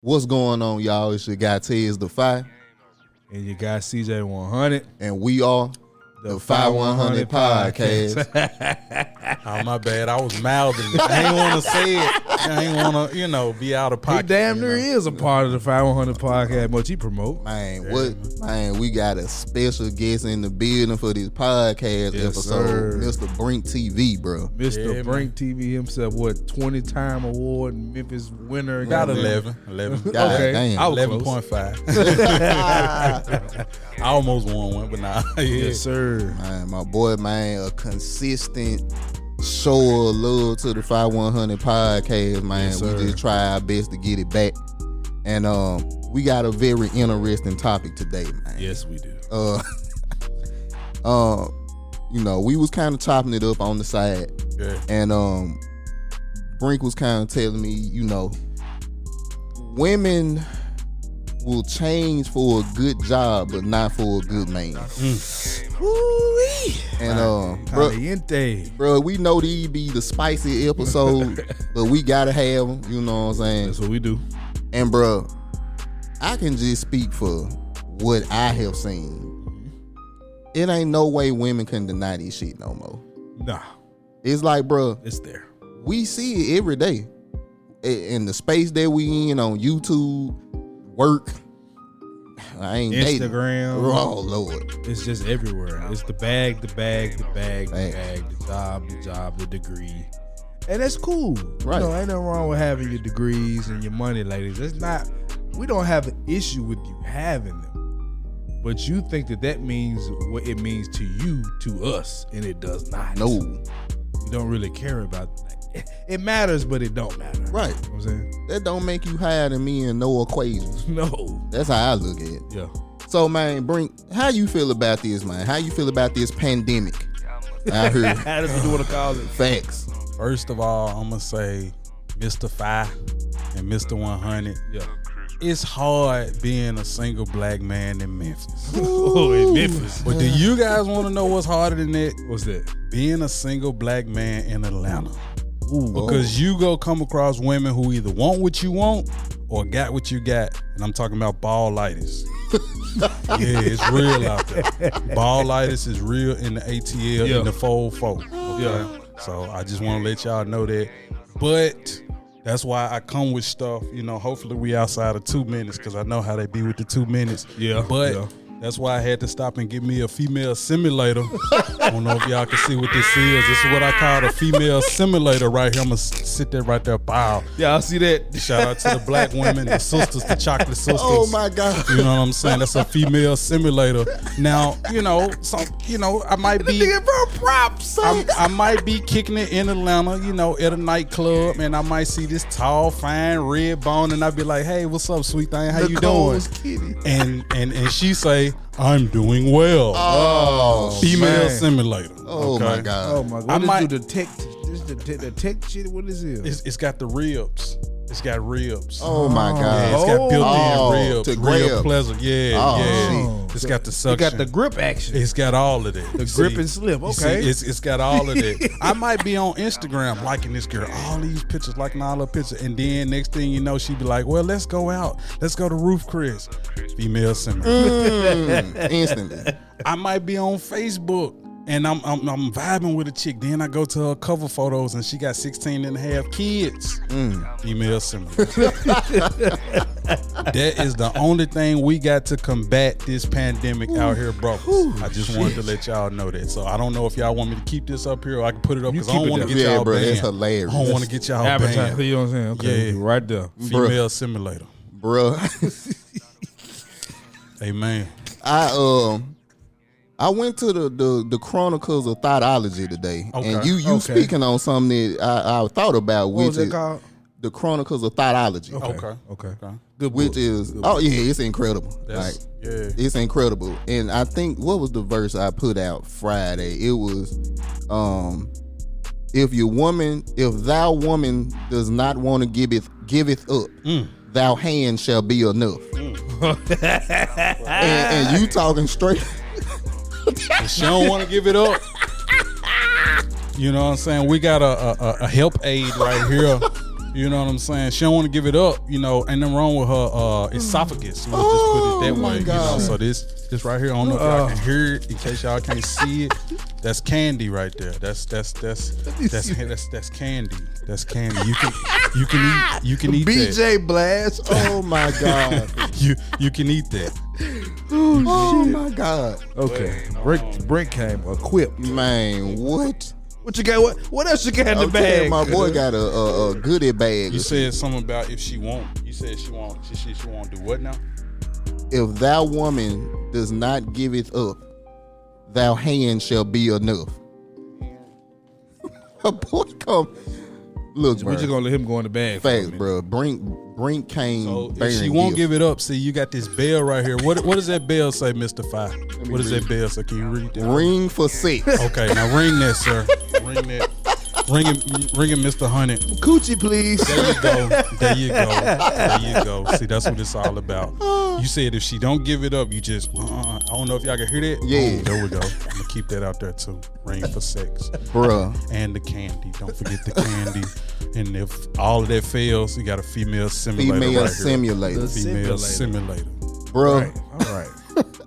What's going on, y'all? It's your guy Tez the Fi. And you got CJ 100. And we are the Fi 100 Podcast. Oh, my bad. I was mouthing it. I ain't want to say it. I ain't want to, be out of pocket. He damn near is a part of the Fi 100 Podcast. Much he promote. Man, we got a special guest in the building for this podcast episode. Sir. Mr. Brink TV, bro. Mr. Brink TV himself, 20-time award Memphis winner. Got 11. God Okay. damn. I was 11.5. I almost won one, but nah. Yes, sir. Man, my boy, a consistent show of love to the 5100 Podcast, man. Yes, we sir. just try our best to get it back. And we got a very interesting topic today, man. Yes, we do. We was kind of chopping it up on the side. Yeah. And Brink was kind of telling me, women will change for a good job, but not for a good man. And bro, we know these be the spicy episode, but we gotta have them. You know what I'm saying? That's what we do. And bro, I can just speak for what I have seen. It ain't no way women can deny this shit no more. Nah, It's like, bro, it's there. we see it every day in the space that we in on YouTube, work. I ain't dating. Instagram. Oh Lord, It's just everywhere. It's the bag, the job, the degree. And that's cool. Right. Ain't nothing wrong with having your degrees and your money, ladies. We don't have an issue with you having them. But you think that means what it means to you, to us, and it does not. no, We don't really care about that. It matters, but it don't matter. right. You know what I'm saying? That don't make you higher than me in no equations. No. That's how I look at it. Yeah. So, man, Brink, how you feel about this, man? How you feel about this pandemic out here? How do you want to call it? Facts. First of all, I'm going to say Mr. Fi and Mr. 100. Yeah. It's hard being a single black man in Memphis. Oh, in Memphis. But do you guys want to know what's harder than that? What's that? Being a single black man in Atlanta. Ooh. Because you go come across women who either want what you want or got what you got. And I'm talking about ballitis. Yeah, it's real out there. Ballitis is real in the ATL, in the 404. Yeah. So I just want to let y'all know that. But that's why I come with stuff, hopefully we outside of 2 minutes because I know how they be with the 2 minutes. Yeah. But yeah. That's why I had to stop and get me a female simulator. I don't know if y'all can see what this is. This is what I call a female simulator right here. I'm going to sit there right there. Bow. Yeah, I see that. Shout out to the black women, the sisters, the chocolate sisters. Oh my God. You know what I'm saying? That's a female simulator. Now, I might be props. I might be kicking it in Atlanta, at a nightclub, and I might see this tall, fine, red bone, and I'd be like, "Hey, what's up, sweet thing? How you doing?" Kitty. And she say, "I'm doing well." Oh, Female man. simulator. Oh okay? my God. Oh my God. What is the tech shit? What is it? It's got the ribs. It's got ribs. Oh my God. Yeah, it's got built-in ribs. to Real grab. pleasant. Yeah, Oh, yeah. It's got the suction. You got the grip action. It's got all of that. The grip and slip. You Okay. see, it's got all of that. I might be on Instagram liking this girl, all these pictures, liking all her pictures, and then next thing you know, she be like, "Well, let's go out. Let's go to Roof Chris." Female simulator. Instantly. I might be on Facebook and I'm vibing with a chick. Then I go to her cover photos and she got 16 and a half kids. Female simulator. That is the only thing we got to combat this pandemic out here, bro. I just wanted to let y'all know that. So I don't know if y'all want me to keep this up here or I can put it up because I don't want to get y'all bro, banned. it's hilarious. I don't want to get y'all Advertise. banned. You know what I'm saying? Okay. Yeah. Right there. Female simulator. Bro. Amen. I went to the Chronicles of Thoughtology today, Okay. and you speaking on something that I thought about, What was which it is called? the Chronicles of Thoughtology, Okay. Good which book. is Good book. it's incredible. That's, It's incredible, and I think what was the verse I put out Friday? It was, if thou woman does not want to giveth up, thou hand shall be enough. And you talking straight. If she don't want to give it up, you know what I'm saying? We got a help aid right here. You know what I'm saying? She don't want to give it up. You know, ain't nothing wrong with her esophagus. We'll just put it that way. You know, so this right here, I don't know if y'all can hear it. In case y'all can't see it, that's candy right there. That's candy. That's candy. You can eat BJ that. Blast. Oh my God. You can eat that. Oh my God. Okay. Brink came equipped. Man, what? What you got? What else you got in the Okay, bag? my boy got a goodie bag. You said something about if she won't. You said she won't. She won't do what now? If thou woman does not give it up, thou hand shall be enough. A boy come. Look, bro. We just gonna let him go in the bag. Facts, bro. Brink came. So if she won't give it up, see, you got this bell right here. What does that bell say, Mr. Five? What does that bell say? Can you read that? Ring for sex. Okay, now ring that, sir. Ring that. Ring him, Mr. Hunnit. Coochie, please. There you go. There you go. There you go. See, that's what it's all about. You said if she don't give it up, you just, I don't know if y'all can hear that. Yeah. Oh, there we go. I'm going to keep that out there too. Ring for sex. Bruh. And the candy. Don't forget the candy. And if all of that fails, you got a female simulator Female right simulator. here. Female simulator. Bruh. All right.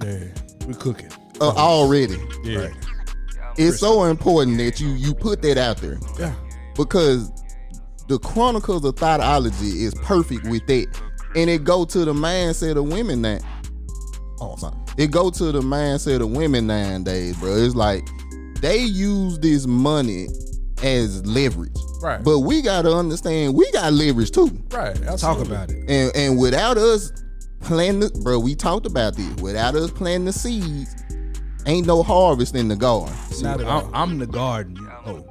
Yeah. We're cooking. Already. Yeah. Right. It's so important that you put that out there. Yeah. Because the Chronicles of Thoughtology is perfect with that. And it go to the mindset of women now. Oh, sorry. It go to the mindset of women nowadays, bro. It's like they use this money as leverage. Right. But we gotta understand we got leverage too. Right. Talk about it. And without us planting, bro, we talked about this. Without us planting the seeds, ain't no harvest in the garden. Not at all. I'm the garden hoe.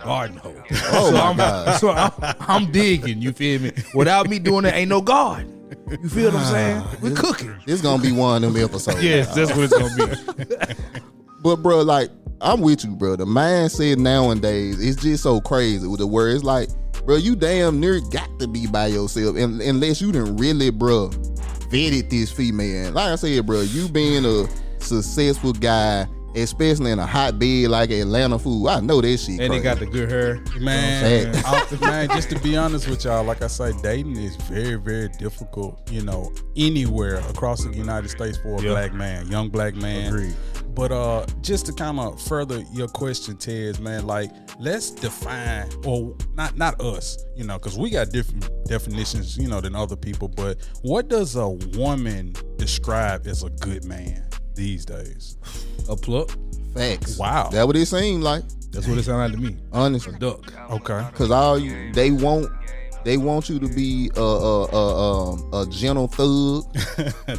Oh my God. So I'm digging. You feel me? Without me doing it, ain't no garden. You feel what I'm saying? We're cooking. It's gonna be one of them episodes. Yes, that's what it's gonna be. But bro, like, I'm with you, bro. The mindset nowadays is just so crazy with the word. It's like, bro, you damn near got to be by yourself, unless you done really, bro, vetted this female. Like I said, bro, you being a successful guy, especially in a hot bed like Atlanta food, I know that shit. And crazy. they got the good hair. Man, Facts. man, just to be honest with y'all, like I say, dating is very, very difficult, you know, anywhere across the United States for a black man, young black man. Agreed. But just to kind of further your question, Tez, man, like, let's define, or not us, you know, because we got different definitions, you know, than other people, but what does a woman describe as a good man these days? A pluck. Facts. Wow. That what it seemed like, That's what it sounded like to me. honestly. Duck. Okay. Cause they want you to be a gentle thug.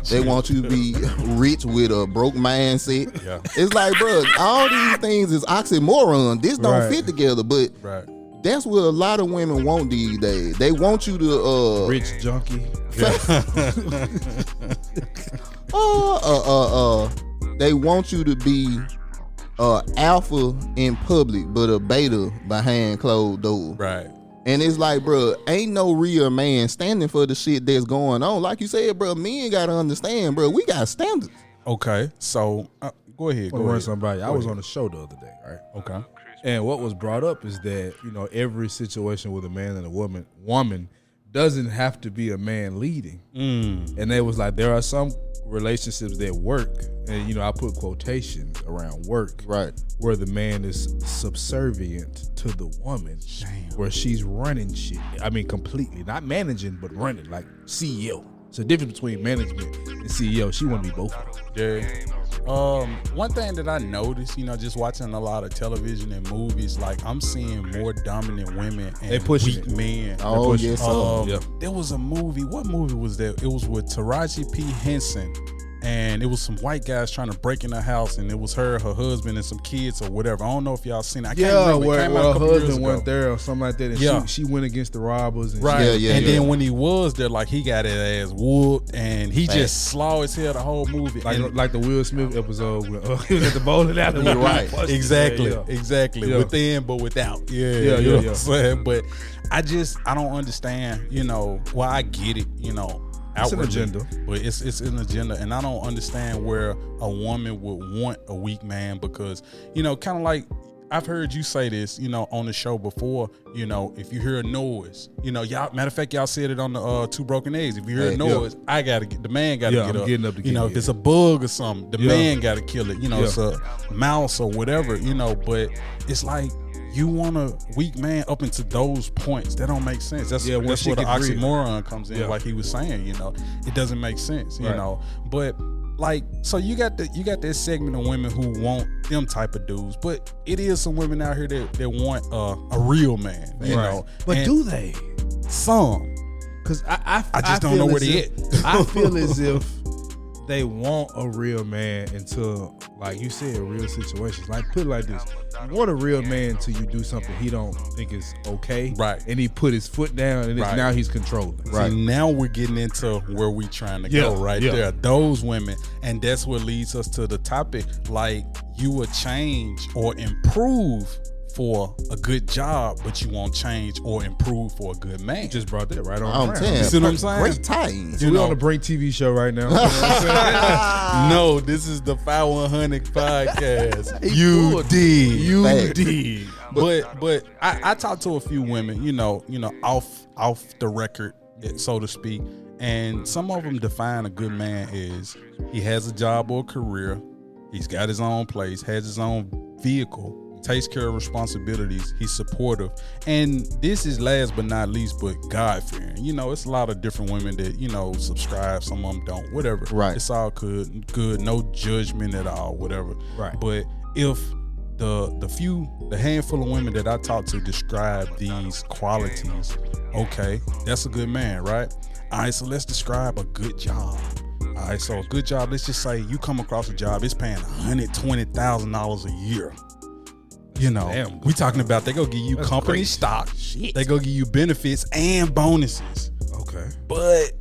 They want you to be rich with a broke mindset. Yeah. It's like, bro, all these things is oxymoron. This don't Right. fit together, but Right. that's what a lot of women want these days. They want you to Rich junkie. they want you to be alpha in public, but a beta behind closed doors. Right. And it's like, bro, ain't no real man standing for the shit that's going on. Like you said, bro, men gotta understand, bro, we got standards. Okay. So go ahead. I Go run ahead. somebody. I was on the show the other day, right? Okay. And what was brought up is that, you know, every situation with a man and a woman doesn't have to be a man leading. And they was like, there are some relationships that work, and you know, I put quotations around work, Right. where the man is subservient to the woman, where she's running shit. I mean, completely, not managing, but running, like CEO. It's a difference between management and CEO. She want to be both of them. Yeah. One thing that I noticed, you know, just watching a lot of television and movies, like I'm seeing more dominant women and They pushing weak it. men. Oh, yes, sir. Yeah. There was a movie. What movie was that? It was with Taraji P. Henson, and it was some white guys trying to break in her house, and it was her husband, and some kids or whatever. I don't know if y'all seen it. I can't Yeah, remember. It where came out a her couple years husband ago. went there or something like that, and Yeah. she went against the robbers. And Right. Yeah, and yeah. then when he was there, like he got his ass whooped, and he just slow as hell the whole movie. And- like the Will Smith episode when he was at the bowling alley. You're right. Exactly, Yeah. exactly. Yeah. Within but without. Yeah, Yeah, you know yeah. what I'm saying? But I don't understand, you know, well, I get it, you know, It's an outwardly, agenda. but it's an agenda, and I don't understand where a woman would want a weak man, because, you know, kind of like I've heard you say this, on the show before. If you hear a noise, y'all. Matter of fact, y'all said it on the Two Broken Eggs. If you hear a noise, the man gotta get up. Getting up to get if it's a bug or something, the man gotta kill it. It's a mouse or whatever. But it's like you want a weak man up into those points. That don't make sense. That's where the oxymoron comes in. Like he was saying, it doesn't make sense. But. Like, so you got that segment of women who want them type of dudes, but it is some women out here that want a real man, you know. But and do they? Some, because I just don't know where they at. I feel as if they want a real man until, like you said, real situations. Like, put it like this: you want a real man until you do something he don't think is okay, right? And he put his foot down, and now he's controlling. Right. See, now we're getting into where we trying to go right there. Those women, and that's what leads us to the topic. Like, you will change or improve for a good job, but you won't change or improve for a good man. You just brought that right on. You see what I'm saying? Great tie-in. So we on a Brink TV show right now. No, this is the 5100 podcast. You did. But I talked to a few women, off the record, so to speak, and some of them define a good man as he has a job or a career, he's got his own place, has his own vehicle, takes care of responsibilities, he's supportive, and this is last but not least, but God-fearing. It's a lot of different women that subscribe, some of them don't, whatever. Right. It's all good, no judgment at all, whatever. Right. But if the handful of women that I talk to describe these qualities, okay, that's a good man, right? All right, so let's describe a good job. All right, so a good job, let's just say you come across a job, it's paying $120,000 a year. We talking about they go give you company stock. Shit. They go give you benefits and bonuses. Okay. But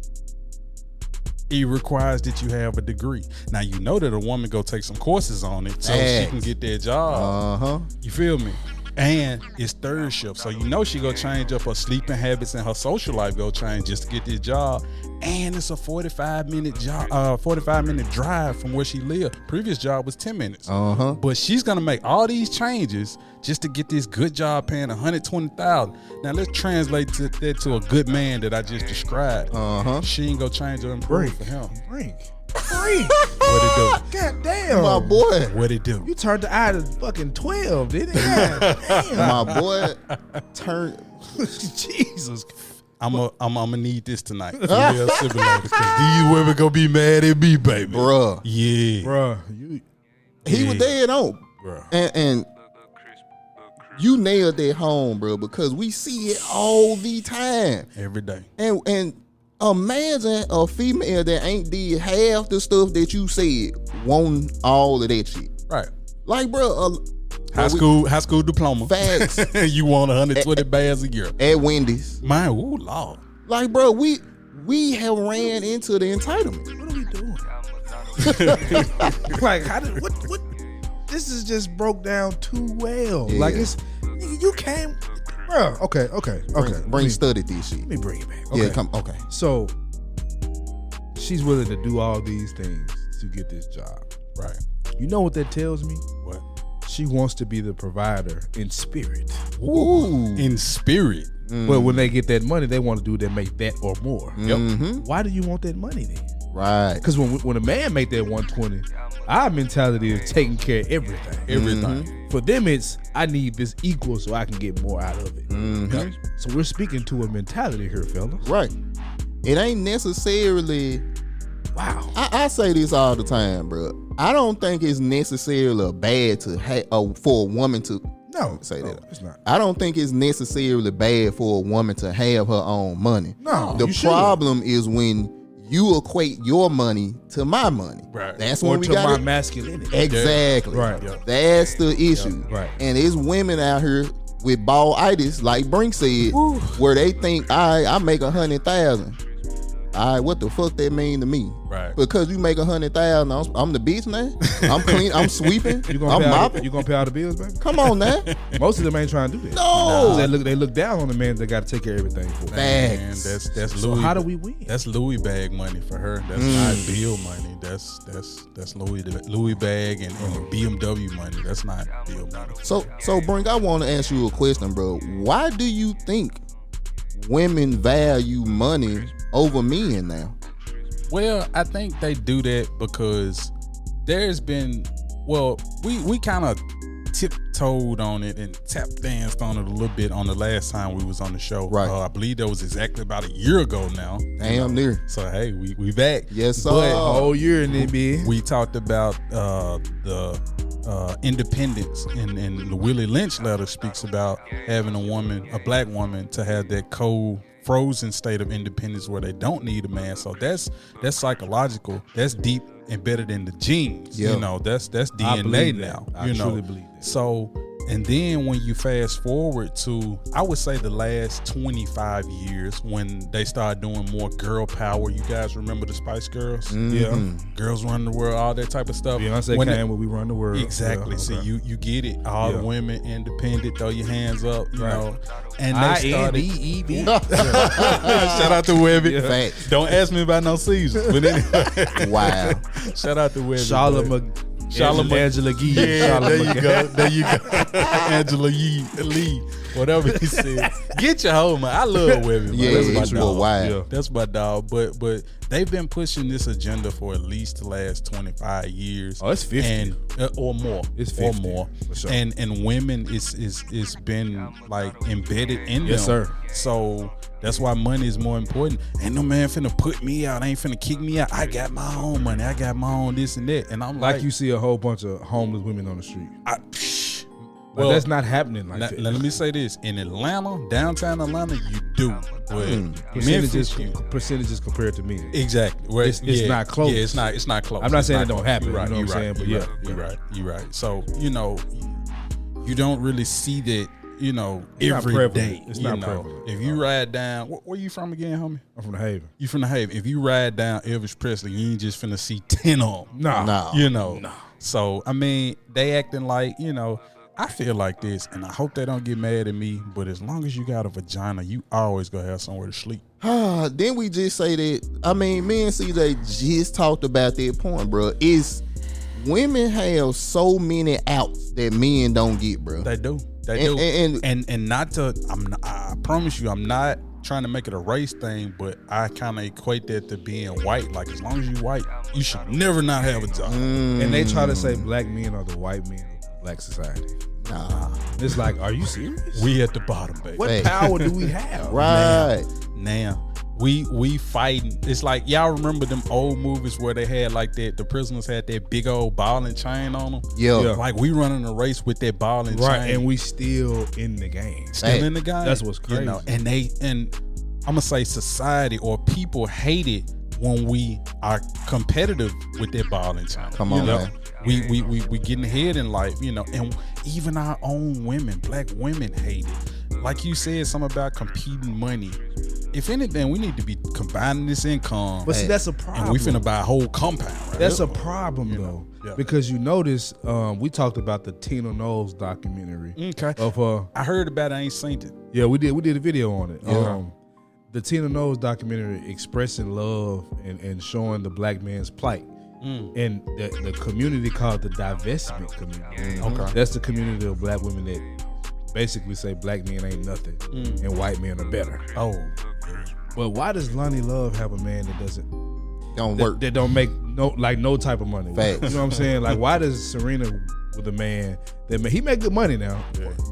it requires that you have a degree. Now, that a woman go take some courses on it so she can get that job. Uh-huh. You feel me? And it's third shift. So she go change up her sleeping habits and her social life go change just to get this job. And it's a 45-minute drive from where she lived. Previous job was 10 minutes. Uh-huh. But she's gonna make all these changes just to get this good job paying $120,000. Now let's translate that to a good man that I just described. Uh-huh. She ain't gonna change or improve for him. Brink. What it do? God damn. My boy. What it do? You turned the eye to fucking 12, didn't you? God damn. My boy turned. Jesus. I'm gonna need this tonight. Because these women gonna be mad at me, baby. Bruh. Yeah. Bruh. He was dead on. Bruh. And you nailed that home, bro, because we see it all the time. Every day. And imagine a female that ain't did half the stuff that you said, want all of that shit. Right. Like, bro, high school diploma. Facts. You want 120 bands a year. At Wendy's. Man, ooh, Lord. Like, bro, we have ran into the entitlement. What are we doing? Like, what? This is just broke down too well. Yeah. Like, you came, bro. Okay. Bring studied this shit. Let me bring it back. Okay. Yeah, come. Okay. So she's willing to do all these things to get this job. Right. You know what that tells me? What? She wants to be the provider in spirit. Ooh. In spirit. But when they get that money, they want to do that, make that or more. Mm-hmm. Why do you want that money then? Right. Because when a man make that 120, our mentality is taking care of everything. Everything. For them, it's I need this equal so I can get more out of it. Mm-hmm. So we're speaking to a mentality here, fellas. Right. It ain't necessarily. Wow. I say this all the time, bro. I don't think it's necessarily bad to for a woman to. No, say that. It's not. I don't think it's necessarily bad for a woman to have her own money. No, the problem is when you equate your money to my money. Right. That's Or when we to got my it. masculinity. Exactly. Right. Yeah. That's the issue. Right. And there's women out here with ballitis, like Brink said, where they think I make 100,000. all right, what the fuck that mean to me? Right. Because you make 100,000, I'm the bitch now. I'm clean. I'm sweeping. You gonna I'm pay mopping. you gonna pay all the bills, baby? Come on now. Most of them ain't trying to do that. No. They look down on the man that got to take care of everything for. Man, Facts. that's So Louis. how do we win? That's Louis bag money for her. That's not bill money. That's Louis bag and BMW money. That's not bill money. So Brink, I want to ask you a question, bro. Why do you think women value money over men now? Well, I think they do that because there's been, we kind of tiptoed on it and tap danced on it a little bit on the last time we was on the show. Right. I believe that was exactly about a year ago now. Damn near. So hey, we back. Yes, sir. But Whole year in it, man. we talked about the independence, and the Willie Lynch letter speaks about having a black woman, to have that cold, frozen state of independence where they don't need a man. So that's psychological. That's deep embedded in the genes. Yeah. You know, that's I DNA believe now. that. I you know, truly believe that. So, and then when you fast forward to, I would say the last 25 years, when they started doing more girl power. You guys remember the Spice Girls? Mm-hmm. Yeah. Girls Run the World, all that type of stuff. Beyonce When came when we run the world. Exactly. Yeah, So okay. you get it. All the women independent, throw your hands up, you Right. know. And they started. INDEB. Shout out to Webby. Yeah. Facts. Don't ask me about no seasons. But anyway, Wow. shout out to Webby. Angela Gee. Yeah, Charlotte there you Mc- go. There you go. Angela Lee, whatever he said. Get your hoe, man. I love Webby. Man. Yeah, That's my it's dog. wild. Yeah. That's my dog. But they've been pushing this agenda for at least the last 25 years. Oh, it's 50. And or more. It's or 50, more. for sure. And women is been like embedded in Yes, them. sir. So that's why money is more important. Ain't no man finna put me out. Ain't finna kick me out. I got my own money. I got my own this and that. And I'm Like you see a whole bunch of homeless women on the street. But well, that's not happening like that. let me say this: in Atlanta, downtown Atlanta, you do. But Percentages, Memphis, percentages compared to me. exactly. Where It's not close. Yeah, it's not close. I'm not It's saying not it don't close. happen, You're right. you know what I'm saying? But You're yeah, right. You're right. So you know, you don't really see that. You know, It's not every prevalent. day. It's you not know, prevalent. if you ride down, where you from again, homie? I'm from the Haven. You from the Haven. If you ride down Elvis Presley, you ain't just finna see 10 of them. Nah. You know. So I mean, they acting like, you know, I feel like this, and I hope they don't get mad at me, but as long as you got a vagina, you always gonna have somewhere to sleep. Then we just say that. I mean, me and CJ just talked about that point, bro. Is women have so many outs that men don't get, bro. They do. They And- do. and- And not to, I promise you, I'm not trying to make it a race thing, but I kind of equate that to being white. Like, as long as you white, you should never not have a job. And they try to say black men are the white men of black society. Nah. It's like, are you serious? We at the bottom, baby. What Hey. power do we have? Right. Now we fighting. It's like, y'all remember them old movies where they had like that, the prisoners had that big old ball and chain on them. Yeah. Yeah. Like, we running a race with that ball and Right, chain. and we still in the game. still Hey, in the game. that's what's crazy. You know, and I'm gonna say society or people hate it when we are competitive with that ball and chain. Come You on, know? man. We getting ahead in life, you know, and even our own women, black women, hate it. Like you said, something about competing money. If anything, we need to be combining this income. But see, that's a problem. and we finna buy a whole compound. Right? That's a problem, though, yeah. because you notice we talked about the Tina Knowles documentary Okay. of her. I heard about it. I ain't seen it. Yeah, we did a video on it. Yeah. The Tina Knowles documentary expressing love and showing the black man's plight. And the community called the divestment community. Okay. That's the community of black women that basically say black men ain't nothing and white men are better. Oh, But why does Lonnie Love have a man that doesn't Don't work. that don't make no type of money? Facts. You know what I'm saying? Like, why does Serena with a man that he make good money now,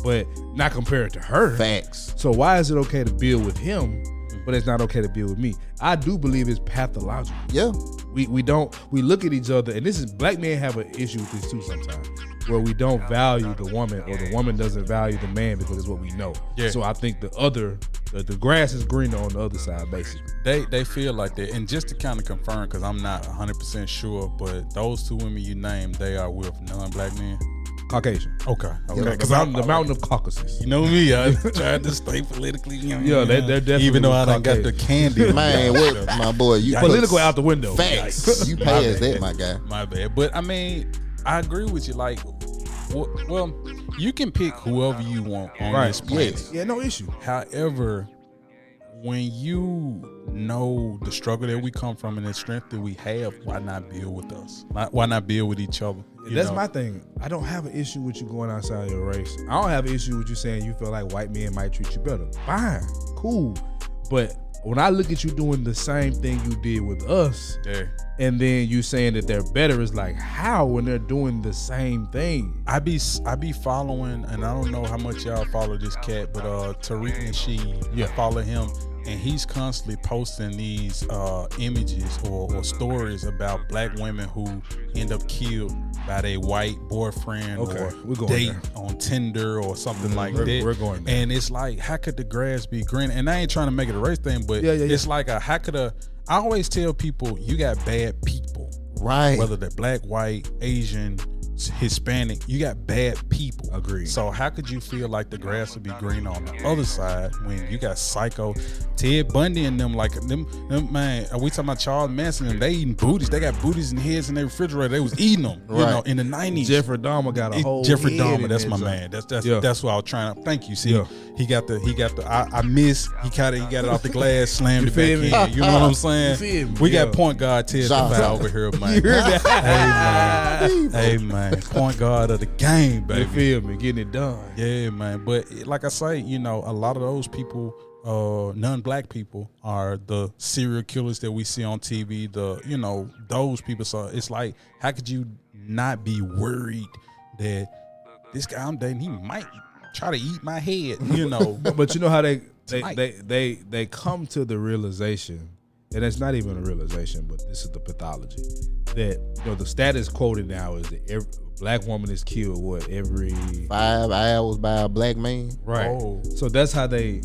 but not compared to her? Facts. So why is it okay to build with him, but it's not okay to build with me? I do believe it's pathological. Yeah. We look at each other, and this is black men have an issue with this too sometimes, where we don't value the woman or the woman doesn't value the man because it's what we know. Yeah. So I think the grass is greener on the other side, basically. They feel like that. And just to kind of confirm, because I'm not 100% sure, but those two women you named, they are with non-black men. Caucasian. Okay. Because I'm the mountain of Caucasus. You know me, I tried to stay politically. Yeah, they're definitely even though I done got the candy. Man, what, my boy, you Political out the window. facts. You passed that, my guy. My bad. But I mean, I agree with you. Like, well, you can pick whoever you want on this planet. Yes. Yeah, no issue. However, when you know the struggle that we come from and the strength that we have, why not build with us? Why not build with each other? That's my thing. I don't have an issue with you going outside your race. I don't have an issue with you saying you feel like white men might treat you better. Fine, cool. But when I look at you doing the same thing you did with us, and then you saying that they're better, is like, how when they're doing the same thing? I be following, and I don't know how much y'all follow this cat, but Tariq Nasheed, I follow him, and he's constantly posting these images or stories about black women who end up killed by their white boyfriend or date on Tinder or something like that. We're going there. And it's like, how could the grass be green? And I ain't trying to make it a race thing, but it's like I always tell people, you got bad people. Right. Whether they're black, white, Asian, Hispanic, you got bad people. Agreed. So how could you feel like the grass would be green on the other side when you got psycho Ted Bundy and them, like them man, are we talking about Charles Manson and they eating booties? They got booties and heads in their refrigerator. They was eating them, you know, in the 90s. Jeffrey Dahmer got a whole Jeffrey head Dahmer, in that's there, my so. man. That's what I was trying to. Thank you. See, he got the. I miss. He got it off the glass, slammed it back in. You know what I'm saying? We got point guard Ted Bundy over here, man. You heard that? Hey man, point guard of the game, baby. You feel me? Getting it done. Yeah, man. But like I say, you know, a lot of those people, non-black people, are the serial killers that we see on TV. Those people. So it's like, how could you not be worried that this guy I'm dating, he might try to eat my head? You know. But you know how they come to the realization, and it's not even a realization, but this is the pathology, that the status quoted now is that every black woman is killed every 5 hours by a black man. Right. Oh. So that's how they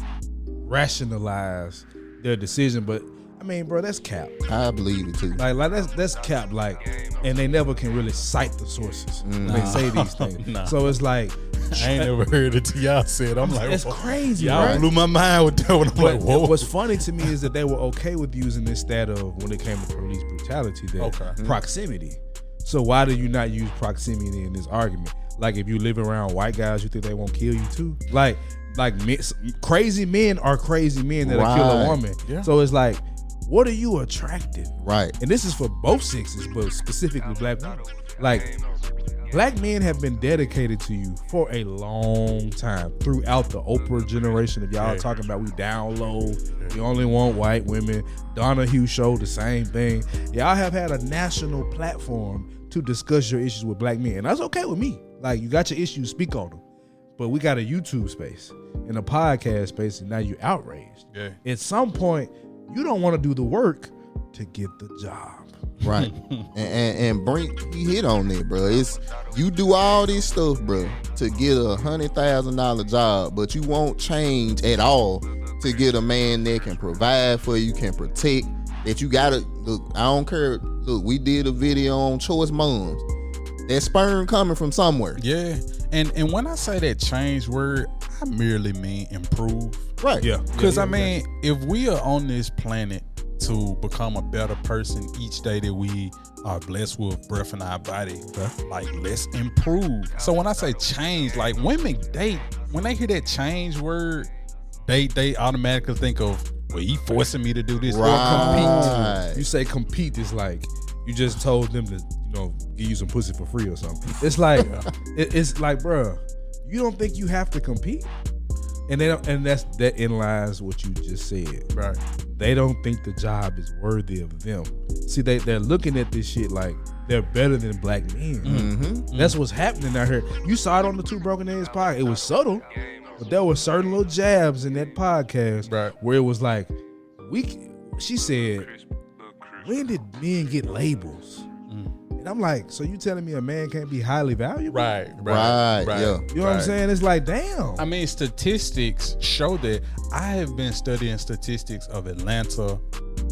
rationalize their decision. But I mean, bro, that's cap. I believe it too. Like that's cap. Like, and they never can really cite the sources when they say these things. Nah. So it's like, I ain't never heard it till y'all said. I'm like, it's crazy. Y'all right? blew my mind with that one. I'm like, whoa. What's funny to me is that they were okay with using this stat of, when it came to police brutality, that proximity. So why do you not use proximity in this argument? Like, if you live around white guys, you think they won't kill you too? Like crazy men are crazy men that'll kill a woman. Yeah. So it's like, what are you attracted? Right. And this is for both sexes, but specifically black women. Like, black men have been dedicated to you for a long time, throughout the Oprah generation. If y'all talking about we down low, we only want white women. Donahue showed the same thing. Y'all have had a national platform to discuss your issues with black men, and that's okay with me. Like, you got your issues, speak on them. But we got a YouTube space and a podcast space, and now you're outraged. Yeah. At some point, you don't want to do the work to get the job. Right. and Brink, he hit on it, bro. It's, you do all this stuff, bro, to get a $100,000 job, but you won't change at all to get a man that can provide for you, can protect, that you gotta, look, I don't care. Look, we did a video on choice moms. That sperm coming from somewhere. Yeah. And when I say that change word, I merely mean improve. Right. Yeah. Because I mean, if we are on this planet to become a better person each day that we are blessed with breath in our body, like, let's improve. So when I say change, like, women, when they hear that change word, they automatically think of, well, he forcing me to do this. Right. Or compete. You say compete is like you just told them to, give you some pussy for free or something. It's like, it's like, bro, you don't think you have to compete? And that in lies what you just said. Right. They don't think the job is worthy of them. See, they're looking at this shit like they're better than black men. Mm-hmm. That's what's happening out here. You saw it on the Two Broken Eggs podcast. It was subtle, but there were certain little jabs in that podcast where it was like, she said, when did men get labels? And I'm like, so you telling me a man can't be highly valuable? Right. Yeah. You know what I'm saying? It's like, damn. I mean, statistics show that. I have been studying statistics of Atlanta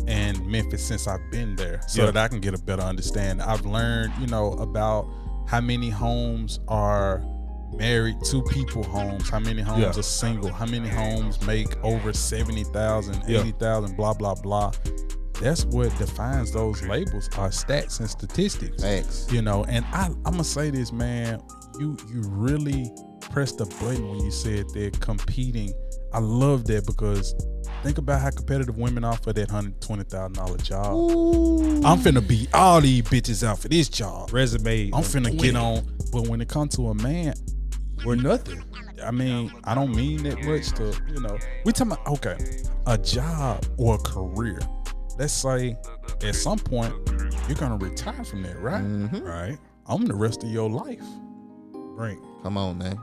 and Memphis since I've been there, so that I can get a better understanding. I've learned, about how many homes are married, two people homes, how many homes are single, how many homes make over 70,000, 80,000, blah, blah, blah. That's what defines those labels are stats and statistics. Thanks. You know, and I'm gonna say this, man, you really pressed the button when you said they're competing. I love that because think about how competitive women are for that $120,000 job. Ooh. I'm finna beat all these bitches out for this job. Resume. I'm finna get on. But when it comes to a man, we're nothing. I mean, I don't mean that much to, you know, we talking about, okay, a job or a career. Let's say at some point you're gonna retire from that, right? Mm-hmm. Right. I'm the rest of your life. Drink. Come on, man.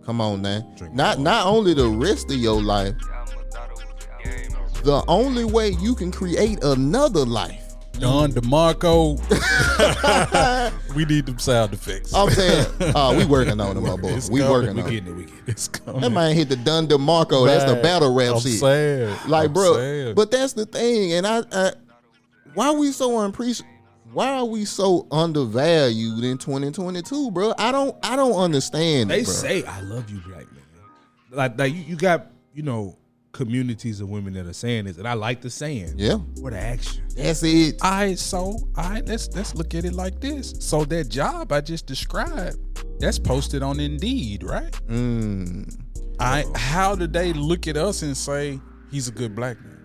Come on, man. Drink Not only the rest of your life, the only way you can create another life. Don DeMarco. We need them sound effects. I'm saying, we working on it, my boy. We working on it. We getting it. It's coming. That man hit the Don DeMarco. That's the battle rap I'm shit. Saying, Like, I'm bro, saying. but that's the thing. And I why are we so why are we so undervalued in 2022, bro? I don't understand They it, bro. say I love you, black man. Like you got, you know, communities of women that are saying this, and I like the saying. Yeah. What the action? That's it. Let's look at it like this. So that job I just described, that's posted on Indeed, right? How do they look at us and say he's a good black man?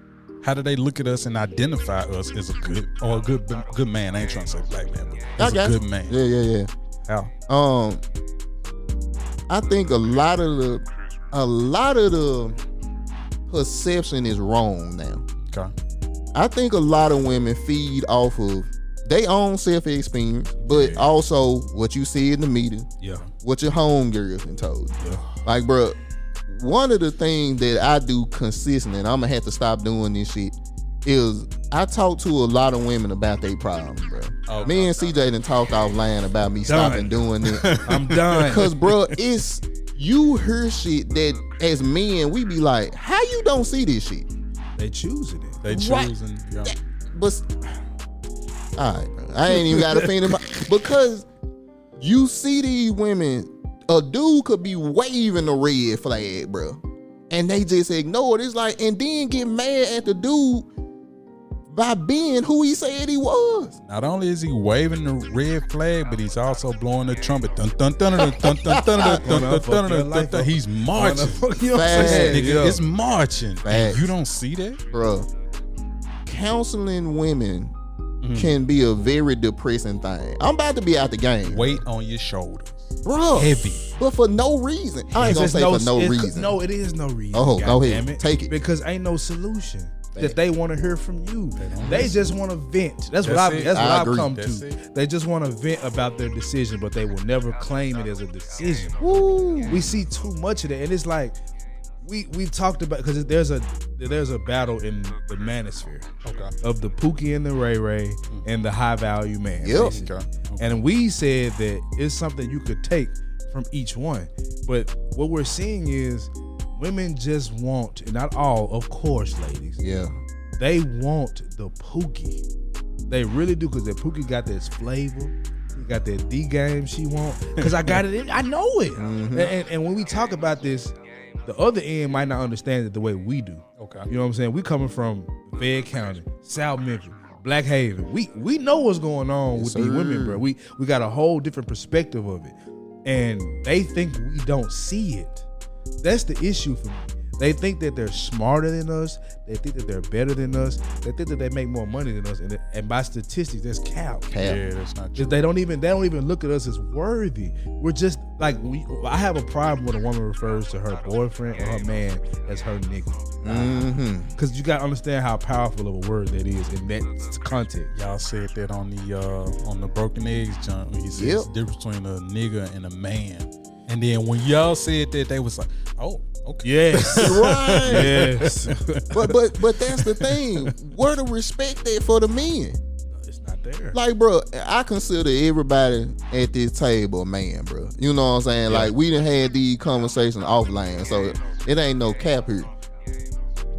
How do they look at us and identify us as a good man? I ain't trying to say black man, but as a good man. Yeah. How? I think a lot of the perception is wrong now. Okay. I think a lot of women feed off of their own self-experience, but also what you see in the media, what your homegirls been told. Like, bro, one of the things that I do consistently, and I'm gonna have to stop doing this shit, is I talk to a lot of women about their problems, bro. Okay. Me and CJ done talked offline about me stopping doing it. I'm done. Cause, bro, it's you hear shit that as men we be like, how you don't see this shit? They choosing it. They choosing. Yeah. But all right, bro. I ain't even got to finish because you see these women. A dude could be waving the red flag, bro, and they just ignore it. It's like, and then get mad at the dude by being who he said he was. Not only is he waving the red flag, but he's also blowing the trumpet. Dun, dun, dun, dun, dun, dun, dun, dun, dun, dun, dun, dun. He's marching. You know what I'm saying? Nigga, it's marching. And you don't see that? Bro, counseling women can be a very depressing thing. I'm about to be out the game. Weight on your shoulders. Bro, heavy. But for no reason. I ain't gonna say for no reason. No, it is no reason. Oh, go ahead. Damn it. Take it. Because ain't no solution that they want to hear from you. They just want to vent. That's what I've come to. They just want to vent about their decision, but they will never claim it as a decision. Woo. We see too much of that, and it's like we've talked about, because there's a battle in the manosphere of the Pookie and the Ray Ray and the high value man. Yep. And we said that it's something you could take from each one, but what we're seeing is women just want, and not all, of course, ladies. Yeah. They want the Pookie. They really do, because the Pookie got this flavor. She got that D game she want. Because I got it. I know it. Mm-hmm. And when we talk about this, the other end might not understand it the way we do. Okay. You know what I'm saying? We coming from Fayette County, South Memphis, Black Haven. We know what's going on with these women, bro. We got a whole different perspective of it. And they think we don't see it. That's the issue for me. They think that they're smarter than us. They think that they're better than us. They think that they make more money than us. And by statistics, that's cap. Yeah, that's not true. They don't even look at us as worthy. We're just like, I have a problem when a woman refers to her boyfriend or her man as her nigga. Because you got to understand how powerful of a word that is in that context. Y'all said that on the Broken Eggs joint. He said it's the difference between a nigga and a man. And then when y'all said that, they was like, oh, okay. Yes. Right. Yes. But that's the thing. Where the respect at for the men? It's not there. Like, bro, I consider everybody at this table a man, bro. You know what I'm saying? Yeah. Like, we done had these conversations offline, so it ain't no cap here.